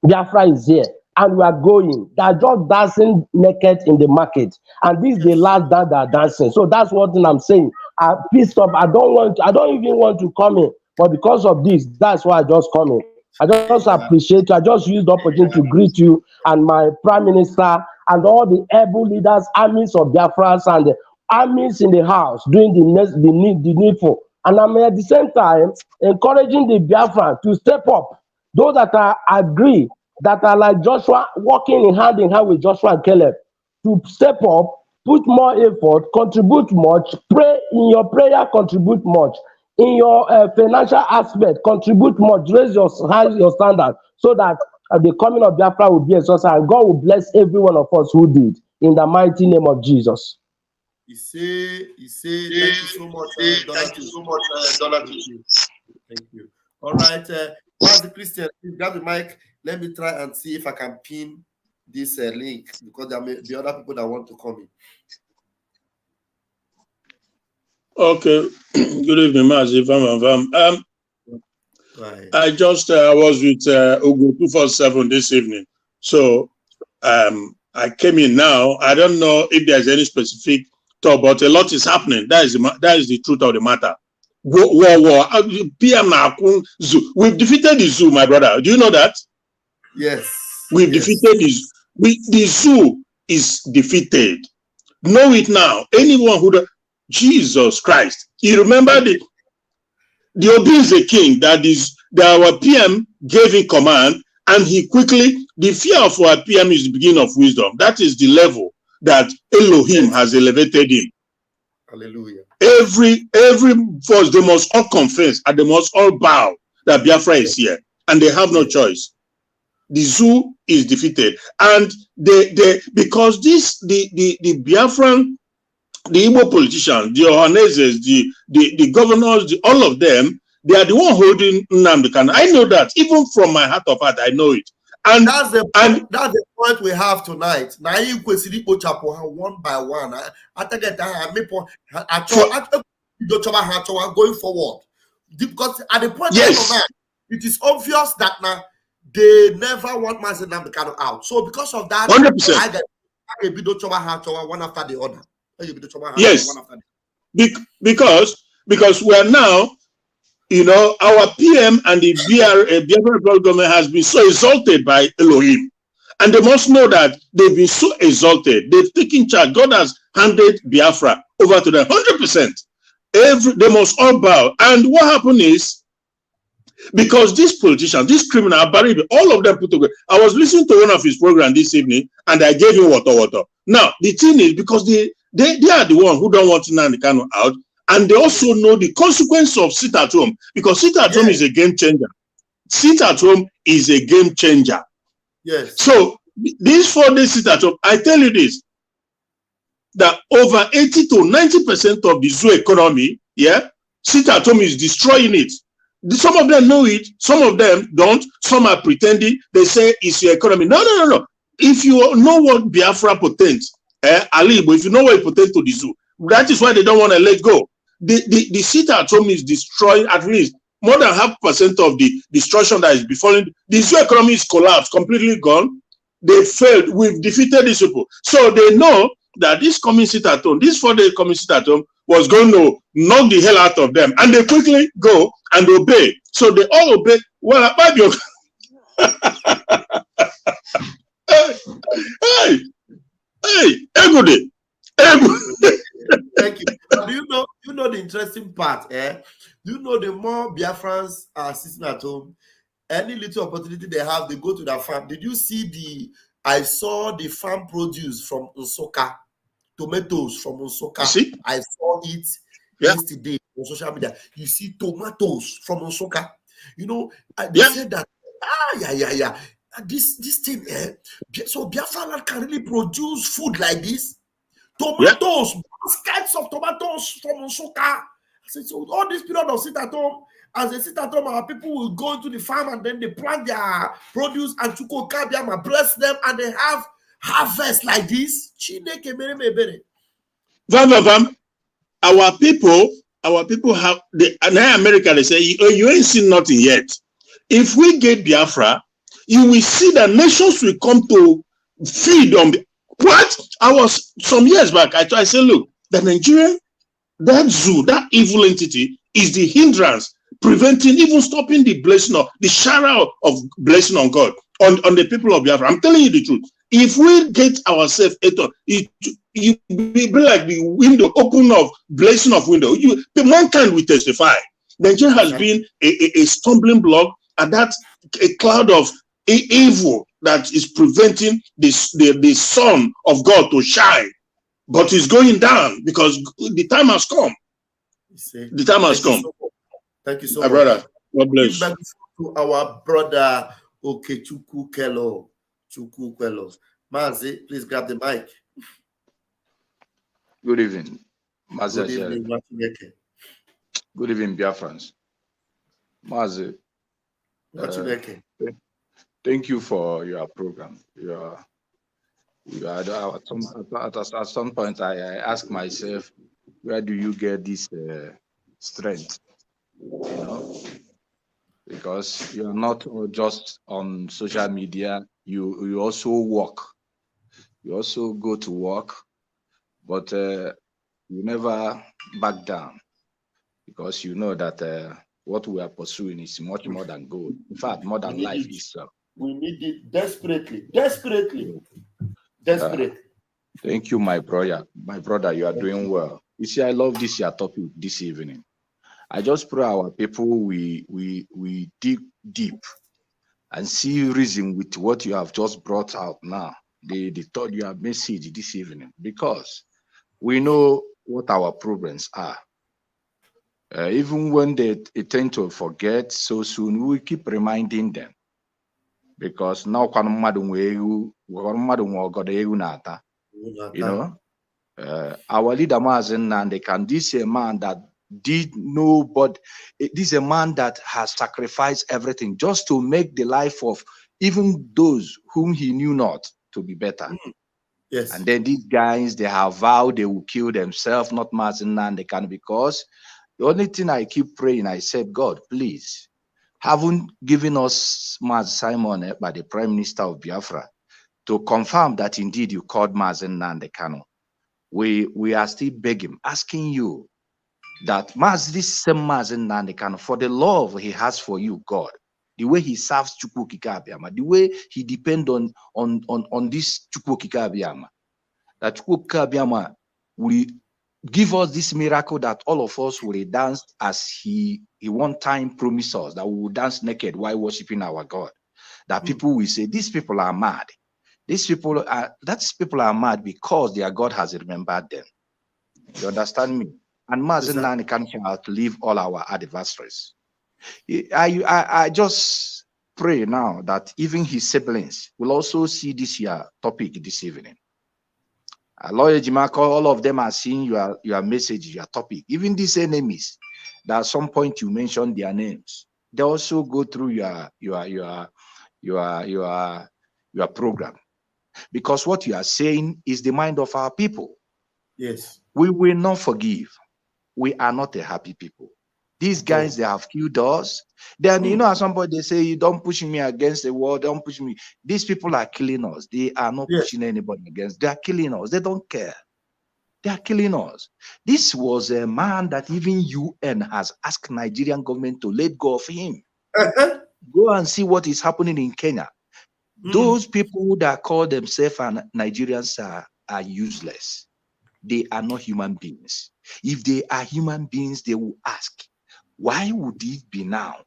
Biafra is here. And we are going. They are just dancing naked in the market. And this is the last dance they are dancing. So that's what I'm saying. I'm pissed off. I don't even want to come in. But because of this, that's why I just come in. I just appreciate you. I just use the opportunity to greet you and my Prime Minister and all the able leaders, armies of Biafra and the armies in the house doing the needful. And I'm at the same time encouraging the Biafra to step up. Those that agree, that are like Joshua, walking in hand with Joshua and Caleb, to step up, put more effort, contribute much, pray in your prayer, contribute much. In your financial aspect, contribute much, raise your standard, so that the coming of Biafra will be a success, and God will bless every one of us who did, in the mighty name of Jesus. Thank you so much, Thank you. All right, Pastor Christian, grab the mic. Let me try and see if I can pin this link, because there may be other people that want to come in. Okay. Good evening, Mazi. I just was with Ugo 247 this evening. So I came in now. I don't know if there's any specific talk, but a lot is happening. That is the truth of the matter. War. PM Zoo. We've defeated the zoo, my brother. Do you know that? Yes. We've defeated the zoo. The zoo is defeated. Know it now. Anyone who Jesus Christ. You remember the Obi is a king that our PM gave him command, and he quickly, the fear of our PM is the beginning of wisdom. That is the level that Elohim has elevated him. Hallelujah. Every force, they must all confess and they must all bow that Biafra is here, and they have no choice. The zoo is defeated, and because the Biafran, the Igbo politicians, the Ohaneses, the governors, all of them, they are the one holding Nnamdi Kanu. I know that, even from my heart of heart, I know it. And that's the point we have tonight. Now you Mkpochapu one by one. Going forward, because at the point of it is obvious that now they never want Mazi Nnamdi Kanu out. So because of that, 100%. I get one after the other. Yes, because we are now, our PM and the Biafra government has been so exalted by Elohim, and they must know that they've been so exalted. They've taken charge. God has handed Biafra over to them 100%. They must all bow. And what happened is, because these politicians, these criminals, all of them put together. I was listening to one of his programs this evening, and I gave him water. Now the thing is, because they are the one who don't want Nnamdi Kanu out, and they also know the consequence of sit at home, because sit at home is a game changer. sit at home is a game changer. Yes. So these 4 days sit at home, I tell you this, that over 80 to 90% of the zoo economy, sit at home is destroying it. Some of them know it, some of them don't, some are pretending, they say it's your economy. No. If you know what Biafra potential, Alibo, if you know what it potential to the zoo, that is why they don't want to let go. The sit at home is destroying at least more than 0.5% of the destruction that is befalling. The zoo economy is collapsed, completely gone. They failed. We've defeated these people. So they know that this coming sit at home, this 4-day coming sit at home was going to knock the hell out of them. And they quickly go and obey. So they all obey. Well, about your hey, everybody. Thank you. Do you know the interesting part? Do you know the more Biafrans are sitting at home, any little opportunity they have, they go to their farm. Did you see I saw the farm produce from Nsoka, tomatoes from Nsoka. See? I saw it yesterday on social media. You see tomatoes from Nsoka. You know, they said that, this thing, so Biafra land can really produce food like this. Tomatoes, baskets of tomatoes from Nsoka. I said, so all this period of sit at home, as they sit at home, our people will go into the farm and then they plant their produce and Chuko Kabiama bless them and they have harvest like this. Our people have in America, they say, you ain't seen nothing yet. If we get Biafra, you will see that nations will come to feed on what? I was some years back, I said, look, the Nigerian, that zoo, that evil entity is the hindrance, preventing, even stopping the blessing of the shower of blessing on God, on the people of Biafra. I'm telling you the truth. If we get ourselves, you be like the window, open of blessing of window. Mankind will testify. Nigeria has been a stumbling block, and that's a cloud of evil that is preventing the sun of God to shine. But it's going down because the time has come. The time has come. Thank you so my much. Brother. God bless. Back to our brother Mkpochapu Chukwu Kwelo. Mazi, please grab the mic. Good evening. Good evening, Mazi. Good evening, Biafrans. Mazi. Thank you for your program. At some point, I ask myself, where do you get this strength? You know, because you're not just on social media. You also work. You also go to work, but you never back down because you know that what we are pursuing is much more than gold. In fact, more than life itself. We need it desperately. Thank you, my brother. My brother, you are doing well. You see, I love this your topic this evening. I just pray our people we dig deep and see reason with what you have just brought out now. The thought you have message this evening, because we know what our problems are. Even when they tend to forget so soon, we keep reminding them. Because now, you know, our leader Mazen and they can this a man that did know, but this is a man that has sacrificed everything just to make the life of even those whom he knew not to be better. Yes. And then these guys, they have vowed they will kill themselves, not Mazen and they can, because the only thing I keep praying, I said, God, please, haven't given us Maz Simon by the Prime Minister of Biafra to confirm that indeed you called Mazen Nandekano. We are still begging, asking you that this same Mazen Nandekano, for the love he has for you, God, the way he serves Chukwu Kikabiama, the way he depends on this Chukwu Kikabiama, that Chukwu Kikabiama will give us this miracle that all of us will dance as he one time promised us, that we will dance naked while worshiping our God. That people will say, these people are mad. These people are mad because their God has remembered them. You understand me? And Mazen can outlive all our adversaries. I just pray now that even his siblings will also see this year topic this evening. Lawyer Jimako, all of them are seeing your message, your topic. Even these enemies, that at some point you mention their names, they also go through your program, because what you are saying is the mind of our people. Yes. We will not forgive. We are not a happy people. These guys, they have killed us. Then, you know, at some point they say, you don't push me against the wall, don't push me. These people are killing us. They are not pushing anybody against. They are killing us. They don't care. They are killing us. This was a man that even UN has asked Nigerian government to let go of him. Go and see what is happening in Kenya. Those people that call themselves Nigerians are useless. They are not human beings. If they are human beings, they will ask, why would it be now?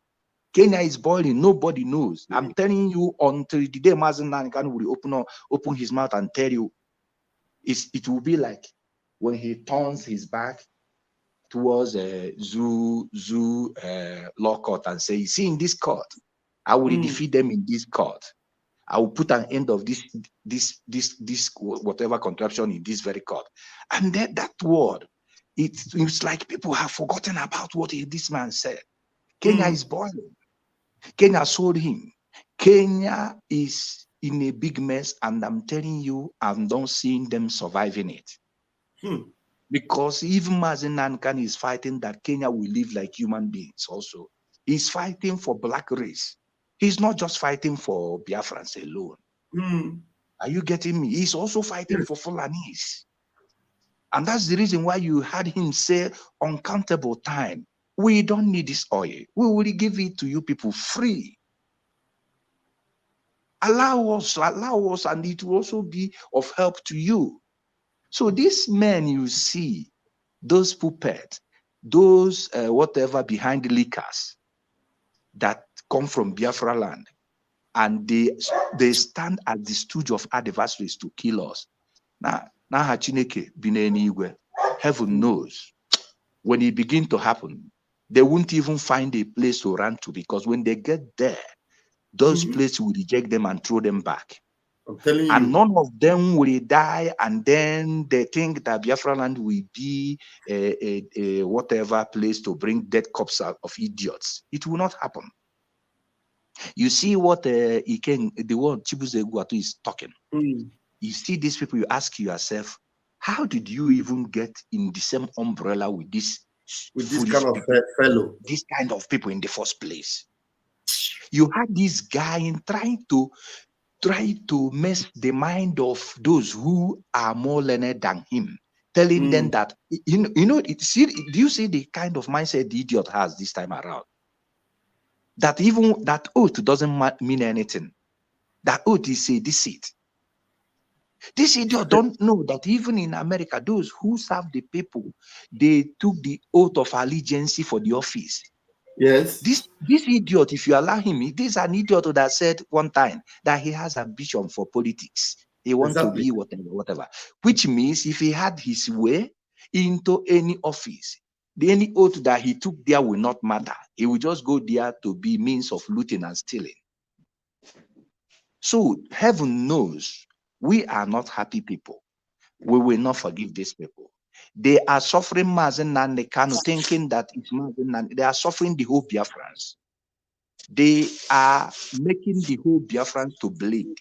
Kenya is boiling. Nobody knows. I'm telling you, until the day Mazen Nankan will open his mouth and tell you, it will be like when he turns his back towards Zoo law court and say, see, in this court, I will defeat them in this court. I will put an end of this whatever contraption in this very court. And then that word, it's like people have forgotten about what this man said. Kenya is boiling. Kenya sold him. Kenya is in a big mess, and I'm telling you, I'm not seeing them surviving it. Because even Mazen Nankan is fighting that Kenya will live like human beings also. He's fighting for black race. He's not just fighting for Biafrans alone. Are you getting me? He's also fighting for Fulanis. And that's the reason why you had him say uncountable time, we don't need this oil. We will give it to you people free. Allow us, and it will also be of help to you. So these men you see, those puppets, those whatever behind the liquors that come from Biafra land, and they stand at the stooge of adversaries to kill us. Now Chineke binenigwe, heaven knows when it begin to happen, they won't even find a place to run to, because when they get there, those places will reject them and throw them back. I'm telling you. And none of them will die, and then they think that Biafra land will be a whatever place to bring dead corpses of idiots. It will not happen. You see what the one Chibuze Guatu is talking. You see these people, you ask yourself, how did you even get in the same umbrella with this kind of fellow? This kind of people in the first place. You had this guy in try to mess the mind of those who are more learned than him, telling them that, do you see the kind of mindset the idiot has this time around? That even that oath doesn't mean anything. That oath is a deceit. This idiot don't know that even in America, those who serve the people, they took the oath of allegiance for the office. Yes. This idiot, if you allow him, this is an idiot that said one time that he has ambition for politics. He wants to be whatever. Which means if he had his way into any office, any oath that he took there will not matter. He will just go there to be means of looting and stealing. So heaven knows we are not happy people. We will not forgive these people. They are suffering Mazen and Nekano, thinking that it's Mazen and they are suffering the whole Biafrans. They are making the whole Biafrans to bleed.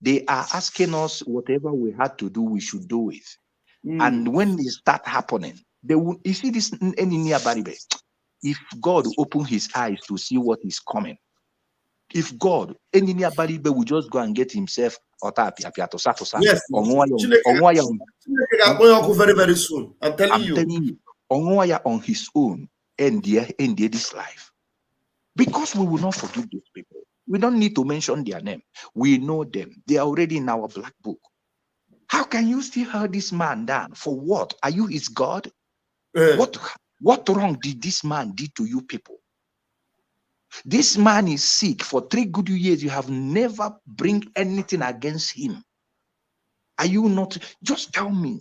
They are asking us whatever we had to do, we should do it. And when they start happening, they will, you see this any near Baribe. If God open his eyes to see what is coming, if God, any near Baribe will just go and get himself yes, very, very soon. I'm telling you. On his own, end this life. Because we will not forgive these people. We don't need to mention their name. We know them. They are already in our black book. How can you still hold this man down? For what? Are you his God? What wrong did this man do to you people? This man is sick for 3 good years. You have never bring anything against him. Are you not? Just tell me.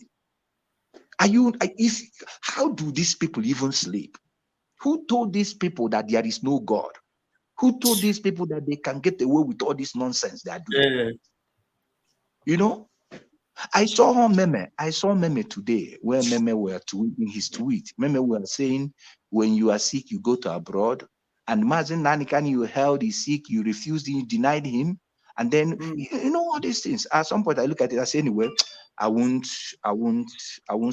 How do these people even sleep? Who told these people that there is no God? Who told these people that they can get away with all this nonsense they are doing? Yeah. You know, I saw Meme today, where Meme were tweeting his tweet. Meme were saying, when you are sick, you go to abroad. And imagine Nanikan, you held is sick, you refused, you denied him. And then, you know, all these things. At some point, I look at it, I say, anyway, I won't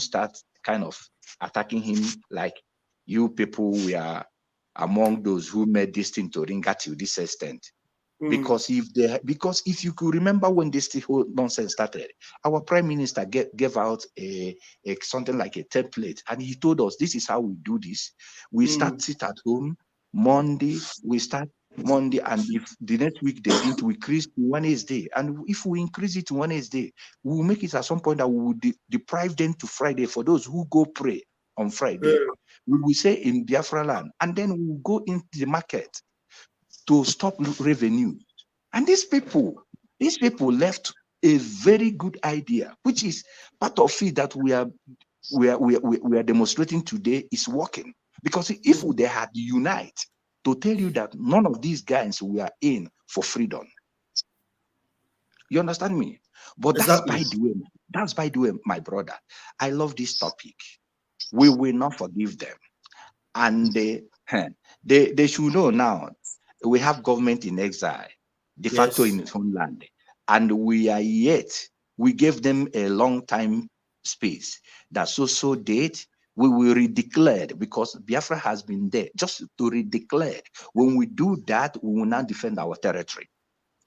start kind of attacking him like you people were among those who made this thing to ring at you this extent. Because if you could remember when this whole nonsense started, our prime minister gave out a something like a template, and he told us this is how we do this. We start it at home Monday. We start Monday, and if the next week they didn't, we increase to Wednesday. And if we increase it to Wednesday, we will make it at some point that we will deprive them to Friday for those who go pray on Friday. We will say in Biafra land, and then we will go into the market to stop revenue. And these people left a very good idea, which is part of it that we are demonstrating today is working. Because if they had unite to tell you that none of these guys were in for freedom. You understand me? But that's by the way, my brother. I love this topic. We will not forgive them. And they should know now. We have government in exile, de facto in its own land, and we gave them a long time space. That so date we will redeclare, because Biafra has been there, just to redeclare. When we do that, we will now defend our territory.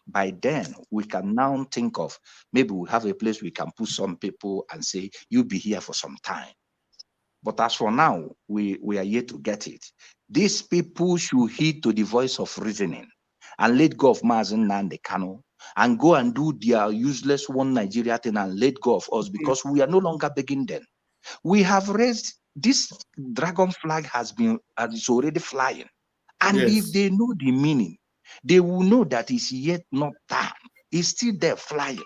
By then, we can now think of maybe we have a place we can put some people and say, you be here for some time. But as for now, we are yet to get it. These people should heed to the voice of reasoning and let go of Mazen Nnamdi Kanu and go and do their useless one Nigeria thing and let go of us, because we are no longer begging them. We have raised this dragon flag is already flying. And if they know the meaning, they will know that it's yet not time. It's still there flying.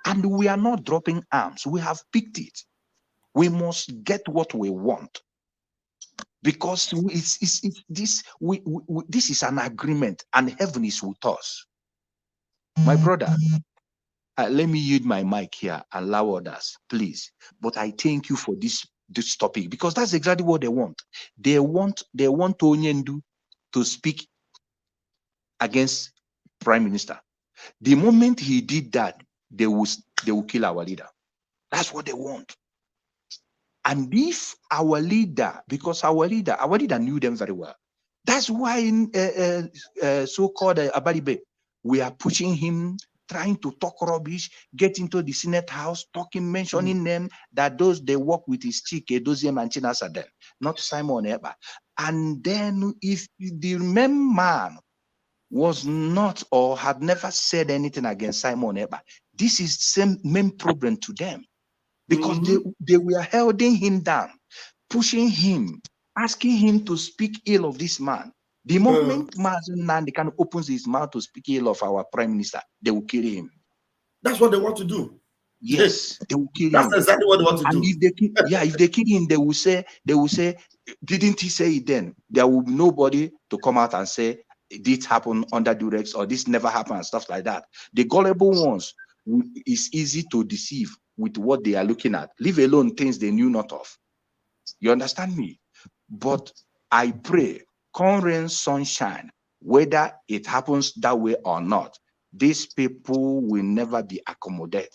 And we are not dropping arms. We have picked it. We must get what we want, because this is an agreement, and heaven is with us. My brother, let me yield my mic here, allow others, please. But I thank you for this topic, because that's exactly what they want. They want Onyendu to speak against Prime Minister. The moment he did that, they will kill our leader. That's what they want. And if our leader, because our leader knew them very well. That's why in so-called Abaribe, we are pushing him, trying to talk rubbish, get into the Senate House, mentioning them, that those they work with is Chike, Doziem and Chinasaden, not Simon Eba. And then if the man was not or had never said anything against Simon Eba, this is the same main problem to them. Because they were holding him down, pushing him, asking him to speak ill of this man. The moment Mazen Nnamdi Kanu opens his mouth to speak ill of our prime minister, they will kill him. That's what they want to do. Yes, they will kill him. That's exactly what they want to do. And if they kill him, they will say, didn't he say it then? There will be nobody to come out and say this happened under duress or this never happened and stuff like that. The gullible ones is easy to deceive with what they are looking at. Leave alone things they knew not of. You understand me? But I pray, come rain, sunshine, whether it happens that way or not, these people will never be accommodated.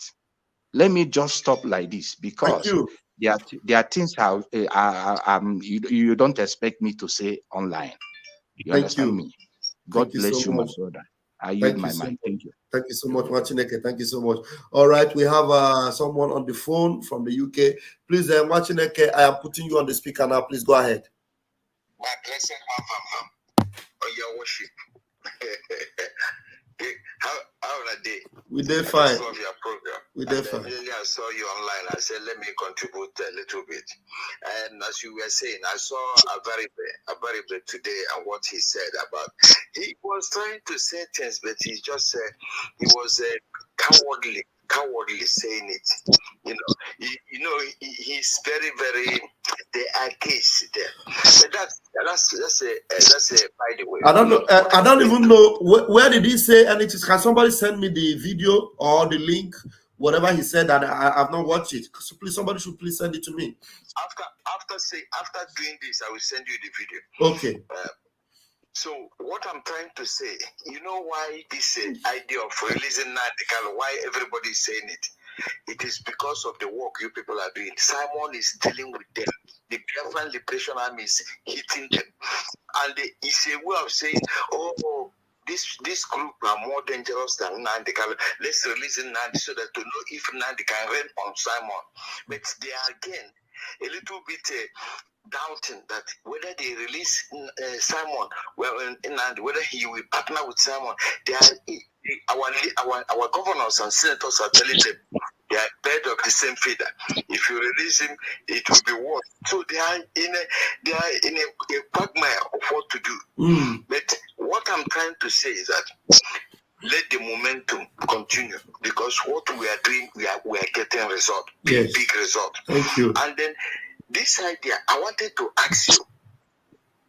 Let me just stop like this, because there are things you don't expect me to say online. You understand me? God bless you, my brother. I yield my mic. Thank you. Thank you so much, Machineke. Thank you so much. All right, we have someone on the phone from the UK. Please, Machineke, I am putting you on the speaker now. Please go ahead. My blessed on your worship. How are they? We did fine. I love your program. We did fine. Immediately I saw you online. I said, let me contribute a little bit. And as you were saying, I saw Abaribe today and what he said about. He was trying to say things, but he just he was cowardly saying it. He's very, very. There are cases there, but that's That's by the way. I don't know. I don't even know where did he say anything. Can somebody send me the video or the link, whatever he said that I've not watched it? So please, somebody should please send it to me. After doing this, I will send you the video. Okay. So what I'm trying to say, you know why this idea of releasing Nandekalo, why everybody is saying it? It is because of the work you people are doing. Simon is dealing with them. The Biafran Liberation Army is hitting them. And it's a way of saying, oh, this group are more dangerous than Nandekalo. Let's release Nandi so that to know if Nandi can reign on Simon. But they are again a little bit doubting that whether they release Simon, whether he will partner with Simon. They are our governors and senators are telling them they are bird of the same feather. If you release him, it will be worse. So they are in a quagmire of what to do. But what I'm trying to say is that let the momentum continue, because what we are doing, we are getting result, big result. Thank you. And then this idea, I wanted to ask you,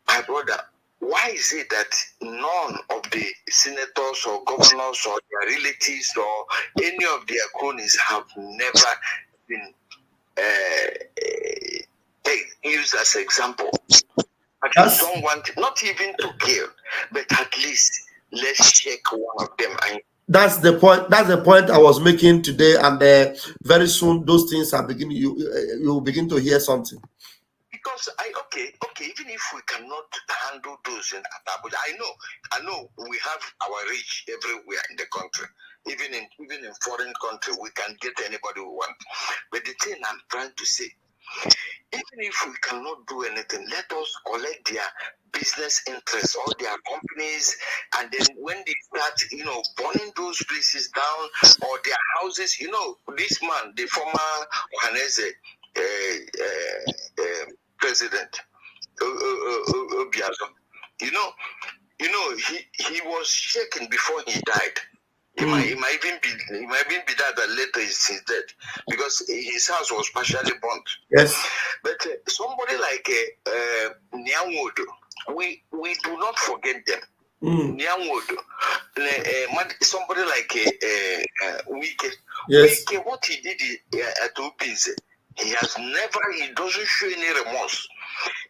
my brother, why is it that none of the senators or governors or their relatives or any of their cronies have never been used as an example? I just don't want, not even to kill, but at least let's check one of them. That's the point. That's the point I was making today, and very soon those things are beginning. You will begin to hear something. Because even if we cannot handle those in Abuja, I know we have our reach everywhere in the country. Even in foreign country, we can get anybody we want. But the thing I'm trying to say, even if we cannot do anything, let us collect their business interests, all their companies, and then when they start, burning those places down or their houses, this man, the former Ohaneze president, Obiazo, he was shaken before he died. It might even be that later he's dead, because his house was partially burnt. Yes. But somebody like Nyanwodo, we do not forget them. Nyanwodo, somebody like Wike. Yes. Wike, what he did at Opinze, he doesn't show any remorse.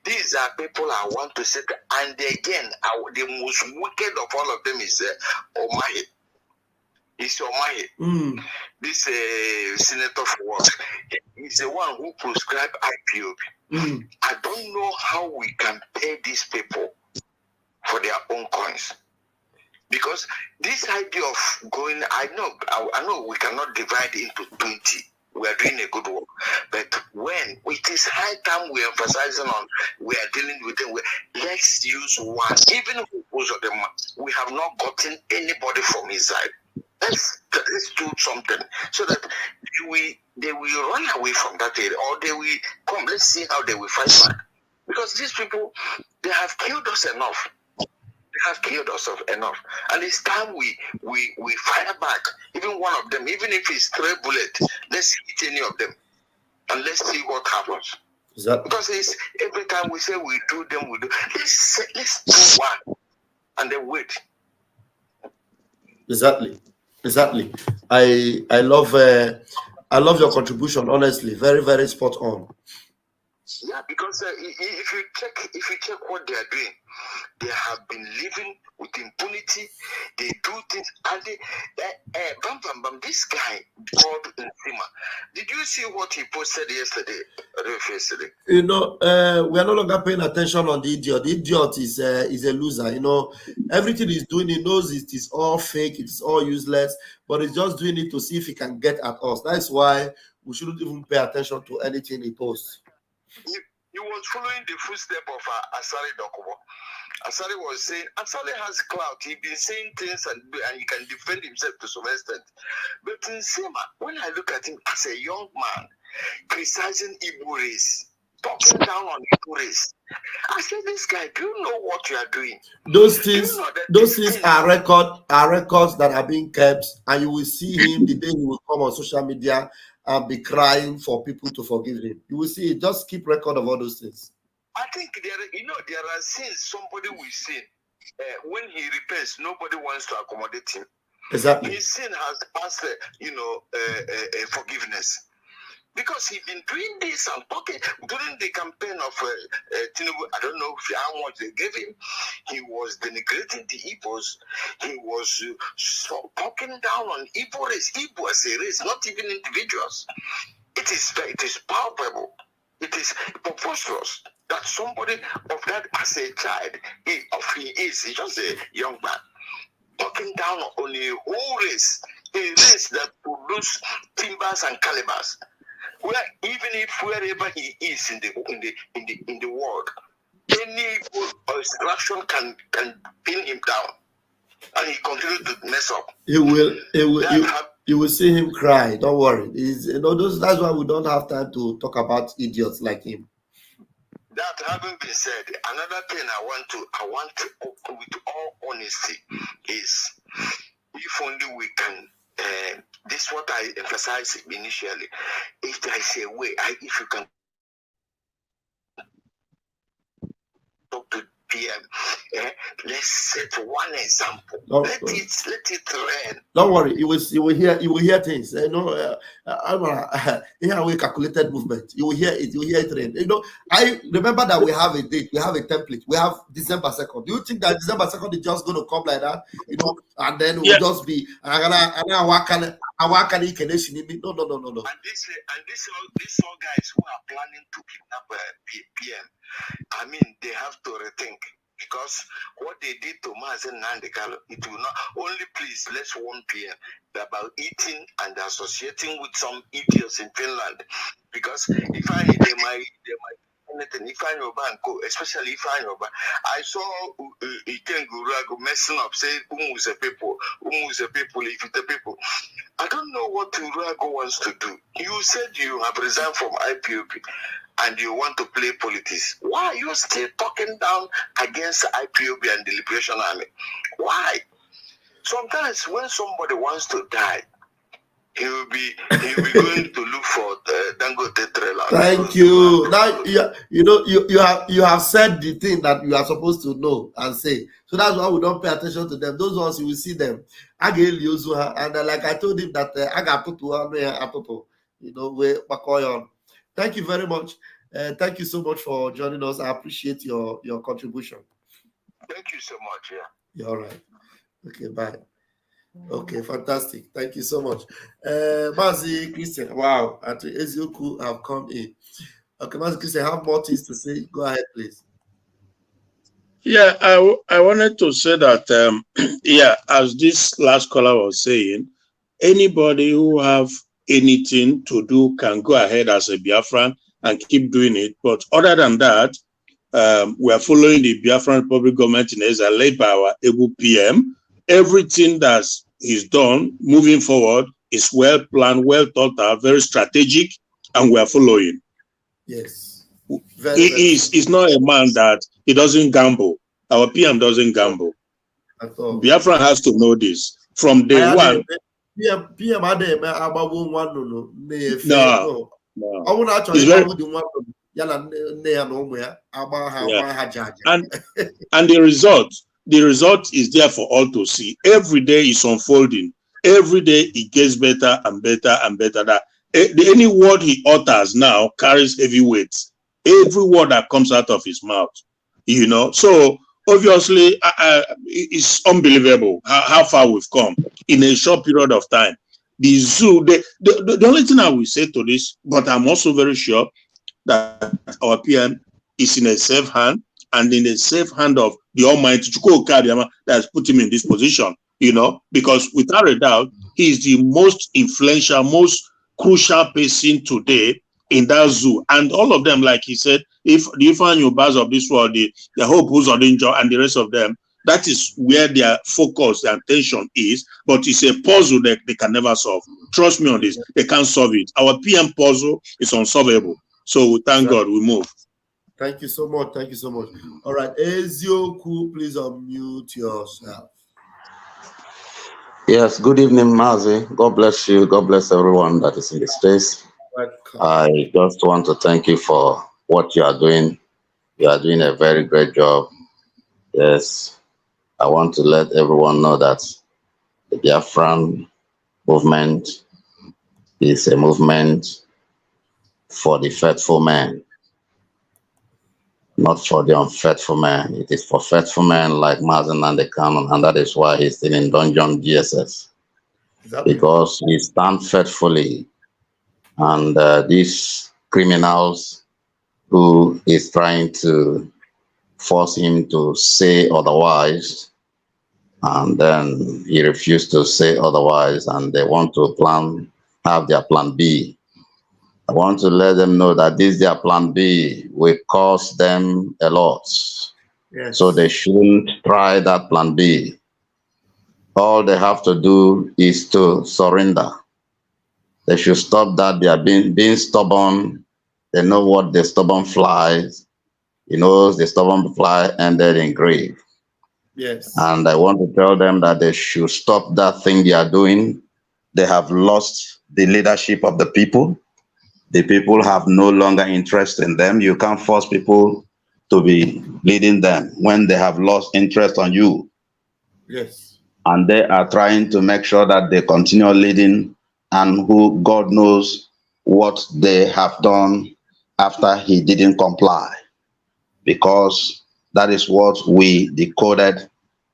These are people I want to say, and again, the most wicked of all of them is Omahi. It's Omahi. This senator for what? He's the one who prescribed IPOB. I don't know how we can pay these people for their own coins. Because this idea of going, I know we cannot divide into 20. We are doing a good work. But when it is high time we're emphasizing on, we are dealing with them, let's use one. Even if most of them, we have not gotten anybody from his side. Let's do something so that they will run away from that area, or they will come. Let's see how they will fight back. Because these people, they have killed us enough. And it's time we fire back. Even one of them, even if it's stray bullet, let's hit any of them, and let's see what happens. Because it's every time we say we do them, we do. Let's do one, and then wait. Exactly. I love your contribution. Honestly, very, very spot on. Yeah, because if you check what they are doing, they have been living with impunity. They do things, and this guy called Ntima. Did you see what he posted yesterday? We are no longer paying attention on the idiot. The idiot is a loser. Everything he's doing, he knows it is all fake, it is all useless, but he's just doing it to see if he can get at us. That's why we shouldn't even pay attention to anything he posts. He was following the footsteps of Asari Dokubo. Asari was saying, Asari has clout. He's been saying things and he can defend himself to some extent. But in Sema, when I look at him as a young man, criticizing Igbo race, talking down on Igbo race, I said, this guy, do you know what you are doing? Those things are records that are being kept, and you will see him the day he will come on social media and be crying for people to forgive him. You will see it. Just keep record of all those things. I think there are sins somebody will sin. When he repents, nobody wants to accommodate him. Exactly. His sin has passed, forgiveness. Because he's been doing this and talking during the campaign of Tinubu. I don't know how much they gave him. He was denigrating the Igbos. He was talking down on Igbo race. Igbo as a race, not even individuals. It is palpable. It is preposterous that somebody of that as a child, he's just a young man, talking down on a whole race, a race that produce timbers and calibers. Where even if wherever he is in the world, any distraction can pin him down, and he continues to mess up. You will see him cry. Don't worry. That's why we don't have time to talk about idiots like him. That having been said, another thing I want to with all honesty is, if only we can. This is what I emphasized initially. If there is a way, if you can talk to PM, let's set one example. Let it rain. Don't worry, you will hear things. Here we calculated movement. You will hear it rain. I remember that we have a date, we have a template, we have December 2nd. Do you think that December 2nd is just going to come like that? And then we'll just be no. And these all guys who are planning to kidnap PM, I mean, they have to rethink, because what they did to Mazen Nandekalo, it will not only please less one PM about eating and associating with some idiots in Finland, because they might anything. Especially if I saw Ikengurago messing up, saying Umu's a people, if it's a people. I don't know what Urago wants to do. You said you have resigned from IPOB and you want to play politics. Why are you still talking down against IPOB and the Liberation Army? Why? Sometimes when somebody wants to die, he will be going to look for Dangote trailer. Thank you. Now you have said the thing that you are supposed to know and say. So that's why we don't pay attention to them. Those ones you will see them. And like I told him that I got put to on. Thank you very much. Thank you so much for joining us. I appreciate your contribution. Thank you so much. Yeah. You're all right. Okay, bye. Okay, fantastic. Thank you so much. Mazi Christian, wow. And Ezioku have come in. Okay, Mazi Christian, have more things to say. Go ahead, please. Yeah, I wanted to say that, as this last caller was saying, anybody who have anything to do can go ahead as a Biafran and keep doing it. But other than that, we are following the Biafran Republic government in Israel, led by our able PM. Everything that is done moving forward is well planned, well thought out, very strategic, and we are following. Yes. He's not a man that he doesn't gamble. Our PM doesn't gamble. Biafran has to know this from day one. PM No. And the result is there for all to see. Every day is unfolding. Every day it gets better and better and better. That any word he utters now carries heavy weight. Every word that comes out of his mouth, So obviously, it's unbelievable how far we've come in a short period of time. The zoo, the only thing I will say to this, but I'm also very sure that our PM is in a safe hand and in a safe hand of the Almighty that has put him in this position, because without a doubt, he is the most influential, most crucial person today in that zoo. And all of them, like he said, if the Ifeanyi Ubahs of this world, the Hope Uzodinjo and the rest of them, that is where their focus, their attention is, but it's a puzzle that they can never solve. Trust me on this, they can't solve it. Our PM puzzle is unsolvable. So we thank God, we move. Thank you so much. Thank you so much. All right, Ezioku, please unmute yourself. Yes, good evening, Mazi. God bless you. God bless everyone that is in the space. Welcome. I just want to thank you for what you are doing You are doing a very great job. Yes, I want to let everyone know that the Biafran movement is a movement for the faithful man, not for the unfaithful man. It is for faithful men like Mazen and the Canon, and that is why he's still in dungeon GSS, Exactly. because he stands faithfully. And these criminals who is trying to force him to say otherwise, and then he refused to say otherwise, and they want to have their plan B. I want to let them know that this their plan B will cost them a lot. Yes. So they shouldn't try that plan B. All they have to do is to surrender. They should stop that. They are being stubborn. They know what the stubborn flies. He knows the stubborn fly ended in grave. Yes. And I want to tell them that they should stop that thing they are doing. They have lost the leadership of the people. The people have no longer interest in them. You can't force people to be leading them when they have lost interest on you. Yes. And they are trying to make sure that they continue leading, and who God knows what they have done after he didn't comply. Because that is what we decoded,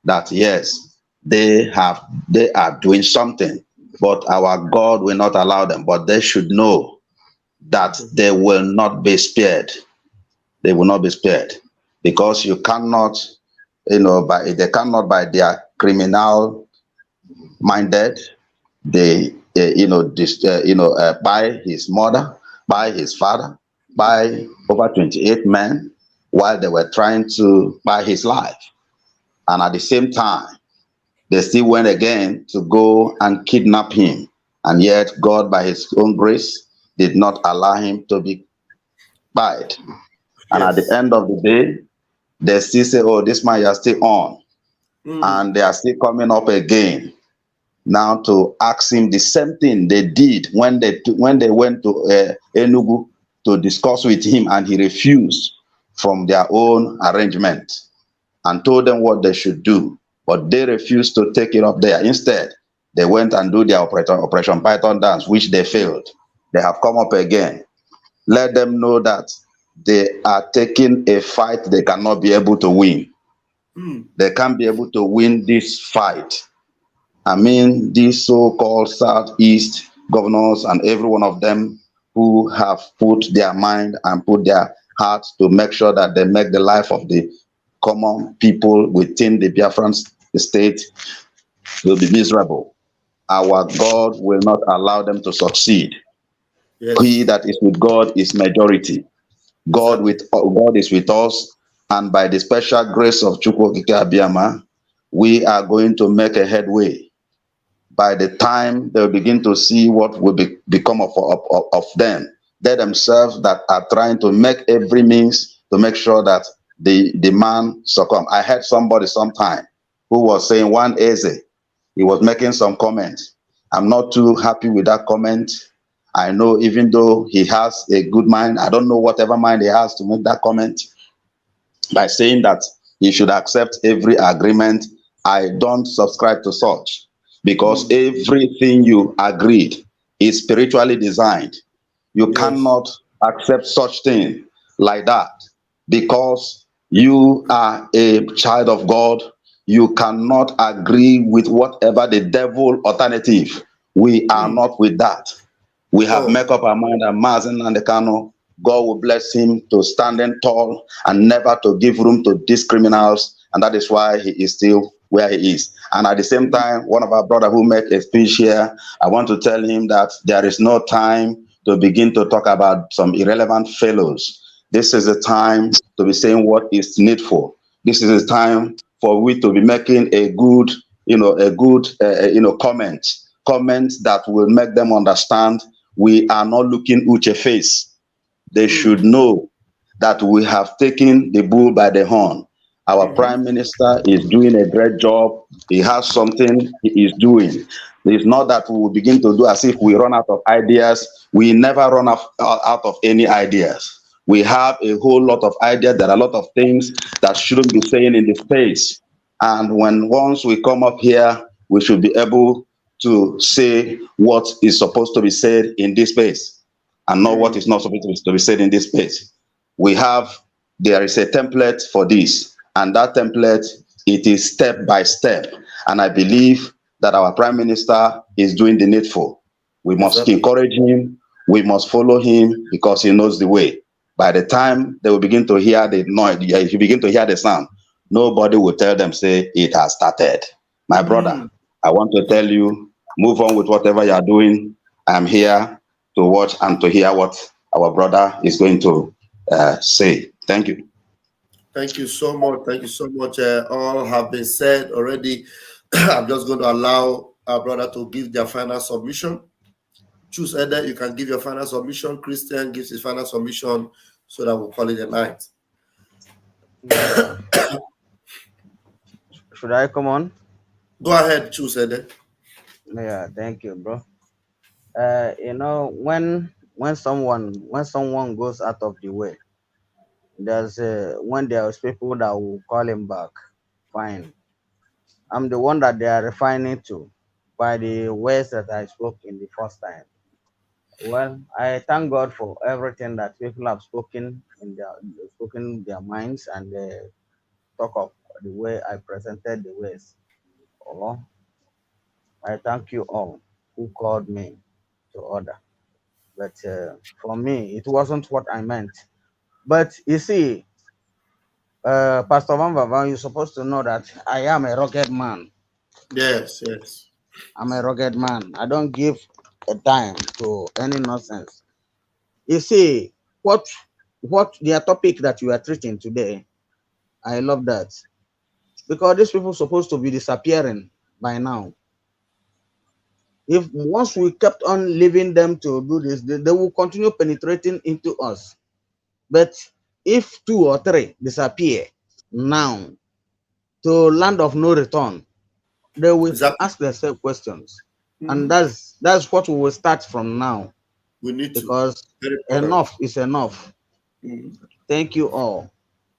that yes, they are doing something, but our God will not allow them. But they should know that they will not be spared. They will not be spared, because you cannot, they cannot by their criminal minded, they by his mother, by his father, by over 28 men, while they were trying to buy his life. And at the same time, they still went again to go and kidnap him. And yet God, by his own grace, did not allow him to be buried. And at the end of the day, they still say, oh, this man, you are still on. And they are still coming up again now to ask him the same thing they did when they went to Enugu to discuss with him, and he refused from their own arrangement and told them what they should do. But they refused to take it up there. Instead, they went and do their Operation Python dance, which they failed. They have come up again. Let them know that they are taking a fight they cannot be able to win. They can't be able to win this fight. I mean, these so-called Southeast governors and every one of them who have put their mind and put their hearts to make sure that they make the life of the common people within the Biafran state will be miserable. Our God will not allow them to succeed. Yes. He that is with God is majority. God is with us, and by the special grace of Chukwokike Abiyama, we are going to make a headway. By the time they'll begin to see what will become of them, they themselves that are trying to make every means to make sure that the man succumb. I heard somebody sometime who was saying one Eze, he was making some comments. I'm not too happy with that comment. I know even though he has a good mind, I don't know whatever mind he has to make that comment by saying that he should accept every agreement. I don't subscribe to such, because everything you agreed is spiritually designed. You cannot accept such thing like that, because you are a child of God. You cannot agree with whatever the devil alternative. We are not with that. We have made up our mind that Mazen and the Kano, God will bless him to standing tall and never to give room to these criminals. And that is why he is still where he is. And at the same time, one of our brother who made a speech here, I want to tell him that there is no time to begin to talk about some irrelevant fellows. This is the time to be saying what is needful. This is the time for we to be making a good, comment that will make them understand we are not looking Uche face. They should know that we have taken the bull by the horn. Our prime minister is doing a great job. He has something he is doing. It's not that we will begin to do as if we run out of ideas. We never run out of any ideas. We have a whole lot of ideas. There are a lot of things that shouldn't be saying in the space. And once we come up here, we should be able to say what is supposed to be said in this space and not what is not supposed to be said in this space. There is a template for this, and that template, it is step by step. And I believe that our Prime Minister is doing the needful. We must encourage him. We must follow him because he knows the way. By the time they will begin to hear the noise, if you begin to hear the sound, nobody will tell them, say, it has started. My brother, I want to tell you, move on with whatever you are doing. I'm here to watch and to hear what our brother is going to say. Thank you. Thank you so much. Thank you so much. All have been said already. I'm just going to allow our brother to give their final submission. Choose either you can give your final submission. Christian gives his final submission, so that we'll call it a night. Should I come on? Go ahead, choose either. Yeah, thank you, bro. You know, when someone goes out of the way, there's when there's people that will call him back. Fine. I'm the one that they are refining to by the words that I spoke in the first time. Well, I thank God for everything that people have spoken in their minds, and they talk of the way I presented the ways. Oh, I thank you all who called me to order. But for me, it wasn't what I meant. But you see, Pastor Van Van, you're supposed to know that I am a rugged man. Yes, yes. I'm a rugged man. I don't give a dime to any nonsense. You see, what the topic that you are treating today, I love that. Because these people are supposed to be disappearing by now. If once we kept on leaving them to do this, they will continue penetrating into us. But if 2 or 3 disappear now to land of no return, they will ask themselves questions. And that's what we will start from now. We need because enough is enough. Thank you all.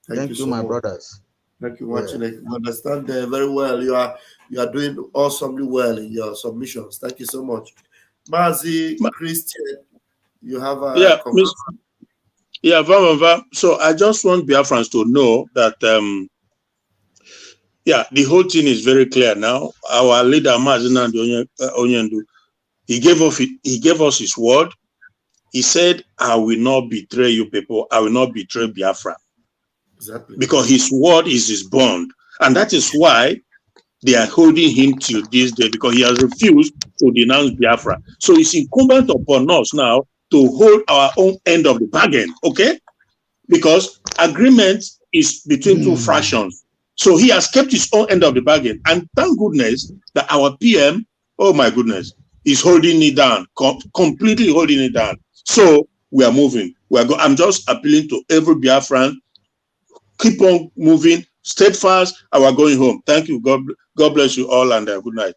Thank you, so my much. brothers. Thank you much. I understand very well. You are doing awesomely well in your submissions. Thank you so much. Mazi Christian, you have a So I just want Biafrans to know that the whole thing is very clear now. Our leader Mazina Onyendu, he gave us his word. He said, I will not betray you people. I will not betray Biafra. Exactly. Because his word is his bond. And that is why they are holding him till this day, because he has refused to denounce Biafra. So it's incumbent upon us now to hold our own end of the bargain, okay? Because agreement is between two fractions. So he has kept his own end of the bargain. And thank goodness that our PM, oh my goodness, is holding it down, completely holding it down. So we are moving. I'm just appealing to every Biafran, keep on moving, steadfast, and we're going home. Thank you. God bless you all, and good night.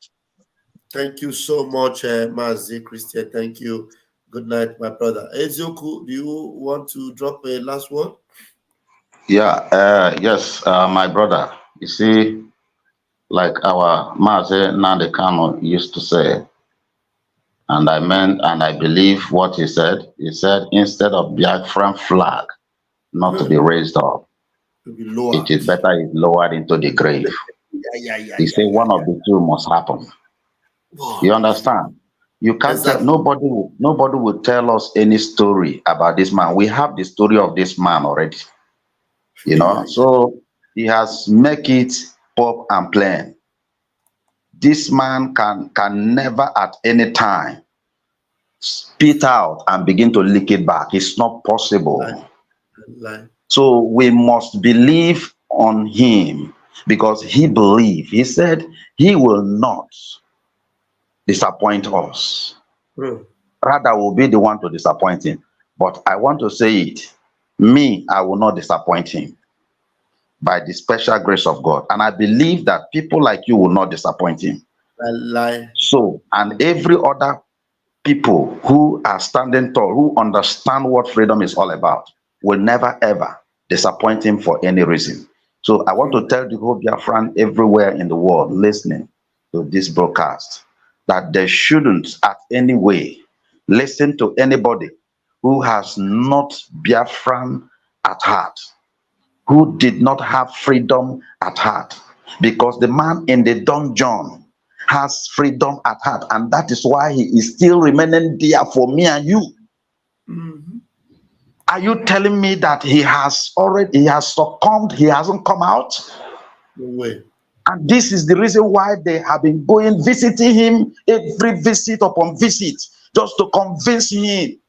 Thank you so much, Mazi Christian. Thank you. Good night, my brother. Ezioku, do you want to drop a last word? Yeah, yes, my brother. You see, like our Mazi Nandekano used to say, and I meant and I believe what he said. He said, instead of Biafran flag not to be raised up, it is better it's lowered into the grave. He said one of the two must happen. You understand? You can't tell, nobody will tell us any story about this man. We have the story of this man already. You know, so he has make it pop and plain. This man can never at any time spit out and begin to lick it back. It's not possible. So we must believe on him because he believed. He said he will not disappoint us. Rather, we'll be the one to disappoint him. But I want to say it. Me, I will not disappoint him by the special grace of God. And I believe that people like you will not disappoint him. So, and every other people who are standing tall, who understand what freedom is all about, will never ever disappoint him for any reason. So I want to tell the whole Biafran everywhere in the world listening to this broadcast that they shouldn't at any way listen to anybody who has not Biafran at heart, who did not have freedom at heart, because the man in the dungeon has freedom at heart, and that is why he is still remaining there for me and you. Mm-hmm. Are you telling me that he has succumbed, he hasn't come out? No way. And this is the reason why they have been going visiting him every visit upon visit, just to convince him.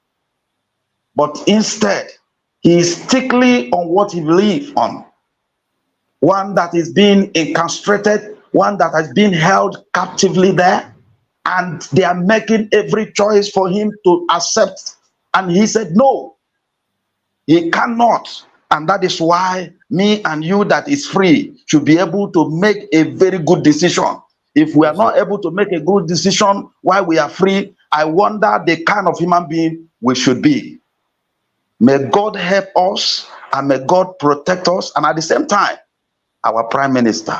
But instead, he is strictly on what he believes on. One that is being incarcerated, one that has been held captively there, and they are making every choice for him to accept. And he said, no, he cannot. And that is why me and you that is free should be able to make a very good decision. If we are not able to make a good decision while we are free, I wonder the kind of human being we should be. May God help us and may God protect us. And at the same time, our Prime Minister,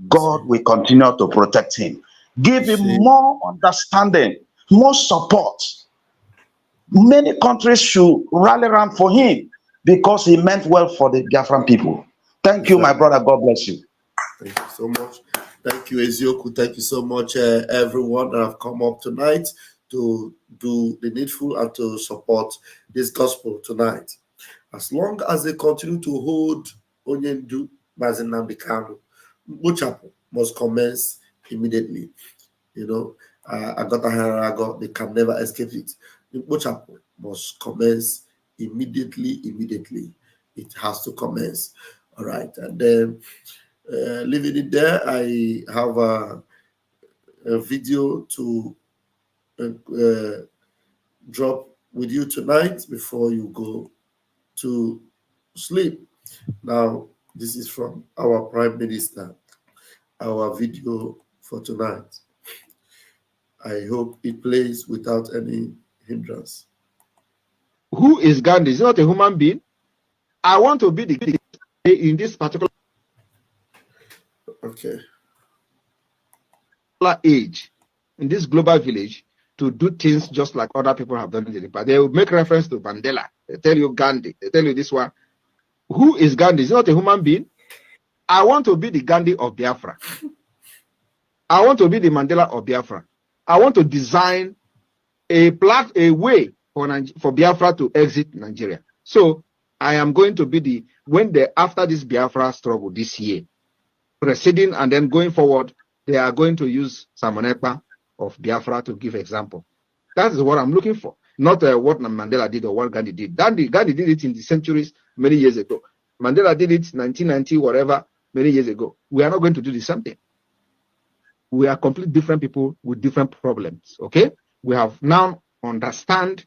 God will continue to protect him. Give him more understanding, more support. Many countries should rally around for him because he meant well for the Biafran people. Thank you, my brother. God bless you. Thank you so much. Thank you, Ezioku. Thank you so much, everyone that have come up tonight to do the needful and to support this gospel tonight. As long as they continue to hold Onyendu Mazinambi Kanu, Mkpochapu must commence immediately. You know, Agotaharago, they can never escape it. Mkpochapu must commence immediately. It has to commence. All right. And then leaving it there, I have a video to drop with you tonight before you go to sleep. Now, this is from our Prime Minister, our video for tonight. I hope it plays without any hindrance. Who is Gandhi? Is not a human being. I want to be the in this particular age, in this global village, to do things just like other people have done in the past. They will make reference to Mandela. They tell you Gandhi. They tell you this one. Who is Gandhi? Is not a human being. I want to be the Gandhi of Biafra. I want to be the Mandela of Biafra. I want to design a way for Biafra to exit Nigeria. So I am going to be after this Biafra struggle this year, proceeding and then going forward, they are going to use Simon Ekpa of Biafra to give example. That is what I'm looking for, not what Mandela did or what Gandhi did. Gandhi did it in the centuries many years ago. Mandela did it 1990, whatever, many years ago. We are not going to do the same thing. We are completely different people with different problems. Okay, we have now understand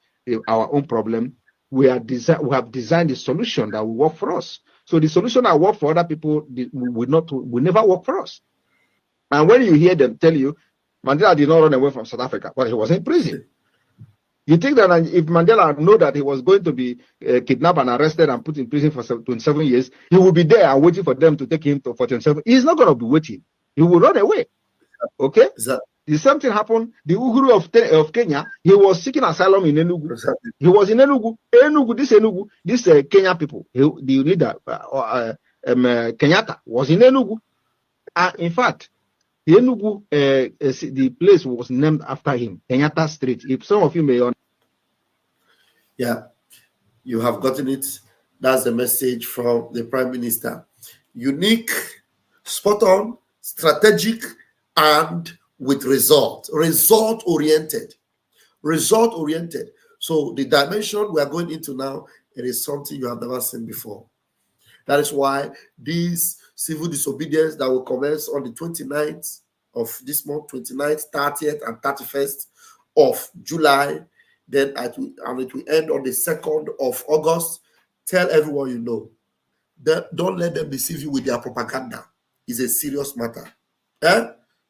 our own problem. We have designed a solution that will work for us. So the solution that work for other people will never work for us. And when you hear them tell you, Mandela did not run away from South Africa, but he was in prison. You think that if Mandela knew that he was going to be kidnapped and arrested and put in prison for 27 years, he will be there and waiting for them to take him to 27. He's not going to be waiting. He will run away. Okay? The same thing happened. The Uhuru of Kenya, he was seeking asylum in Enugu. Exactly. He was in Enugu. This Kenya people, the leader, Kenyatta, was in Enugu. In fact, the Enugu, the place was named after him, Kenyatta Street. If some of you may know. Yeah, you have gotten it. That's the message from the Prime Minister. Unique, spot on, strategic, and with result oriented. So the dimension we are going into now, it is something you have never seen before. That is why this civil disobedience that will commence on the 29th of this month, 29th, 30th, and 31st of July, then it will end on the 2nd of August. Tell everyone you know. Don't let them deceive you with their propaganda. It's a serious matter.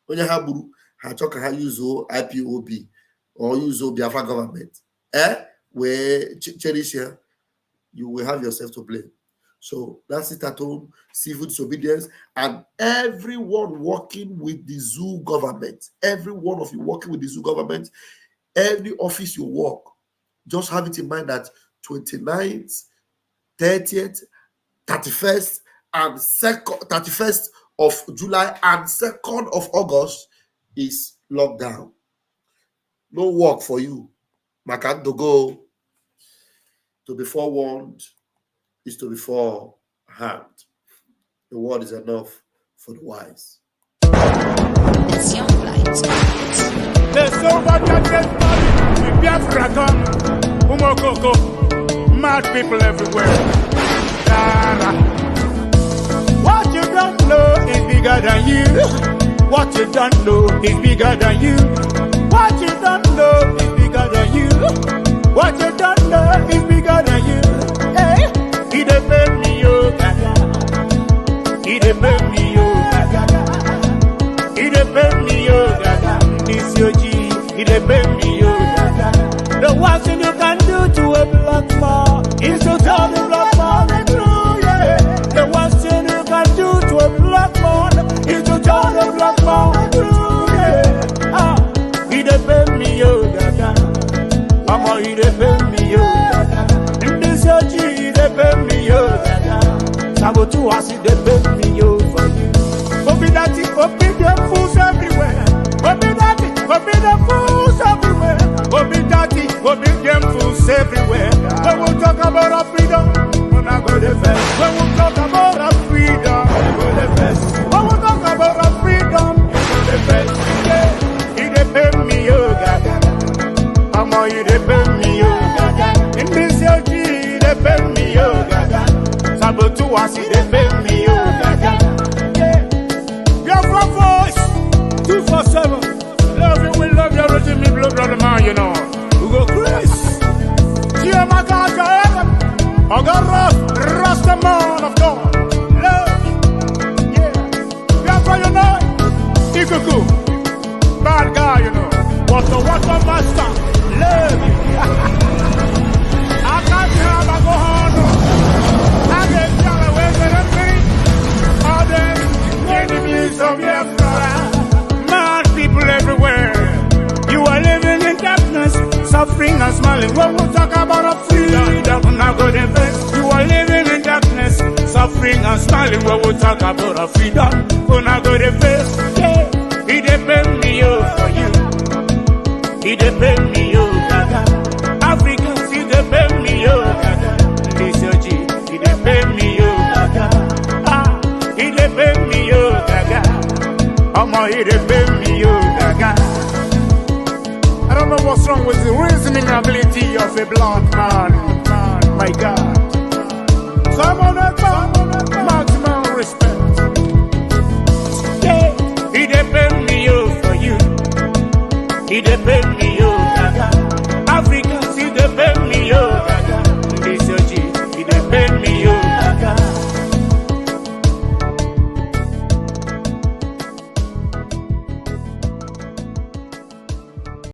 When you have use IPOB or use Biafra government, where cherish here, you will have yourself to blame. So that's it at home, civil disobedience, and everyone working with the zoo government, every one of you working with the zoo government, every office you work, just have it in mind that 29th, 30th, 31st, and 31st of July and 2nd of August is lockdown. No work for you. Makandogo. To be forewarned is to be foreharmed. The word is enough for the wise. It's your flight. There's so much that gets money. We Biafra come. Umokoko. Mad people everywhere. What you don't know is bigger than you. What you don't know is bigger than you. What you don't know is bigger than you. What you don't know is bigger than you. Hey, he dey pay me, yo, gaga. He dey pay me, yo, gaga. He dey pay me, yo, gaga. This your G, he dey pay me, yo, gaga. The worst thing you can do to a black man is to tell the black man the truth, yeah. The worst thing you can do to a black man is to tell the black man the truth, yeah. Ah, he dey pay me, yo, gaga. Mama, he dey pay me, yo, gaga. In this your G, he dey pay me, yo, gaga. Sabotu as he dey pay me, yo, for you. Obi daddy, obi them fools everywhere. Obi daddy, obi them fools everywhere. Obi daddy, obi them fools everywhere. When we talk about our freedom, we're not going to fest. When we talk about our freedom, we're going to fest. When we talk about our freedom, we're going to fest. Yeah, he dey pay me, yo, gaga. Mama, he dey pay me, yo, gaga. In this your G, he dey pay me, yo, gaga. Sabotu as he dey pay me, yo, gaga. Voice 247. Love you, we love you, everything me blood, brother man, you know. We go Chris. I got Rasta man of God. Love. Yeah. That's you know. Ikuku. Bad guy, you know. Water master. Love you. I can't have a go on. I get y'all away with everything. All them enemies of your mad people everywhere. You are living in darkness, suffering and smiling. When we talk about a freedom, we're not going to fest. You are living in darkness, suffering and smiling. When we talk about a freedom, we're not going to fest. Yeah, he dey pay me, yo, for you. He dey pay me, yo, gaga. Africans, he dey pay me, yo, gaga. This your G, he dey pay me, yo, gaga. Ah, he dey pay me, yo, gaga. Mama, he dey pay me, yo, gaga. I don't know what's wrong with the reasoning ability of a blood.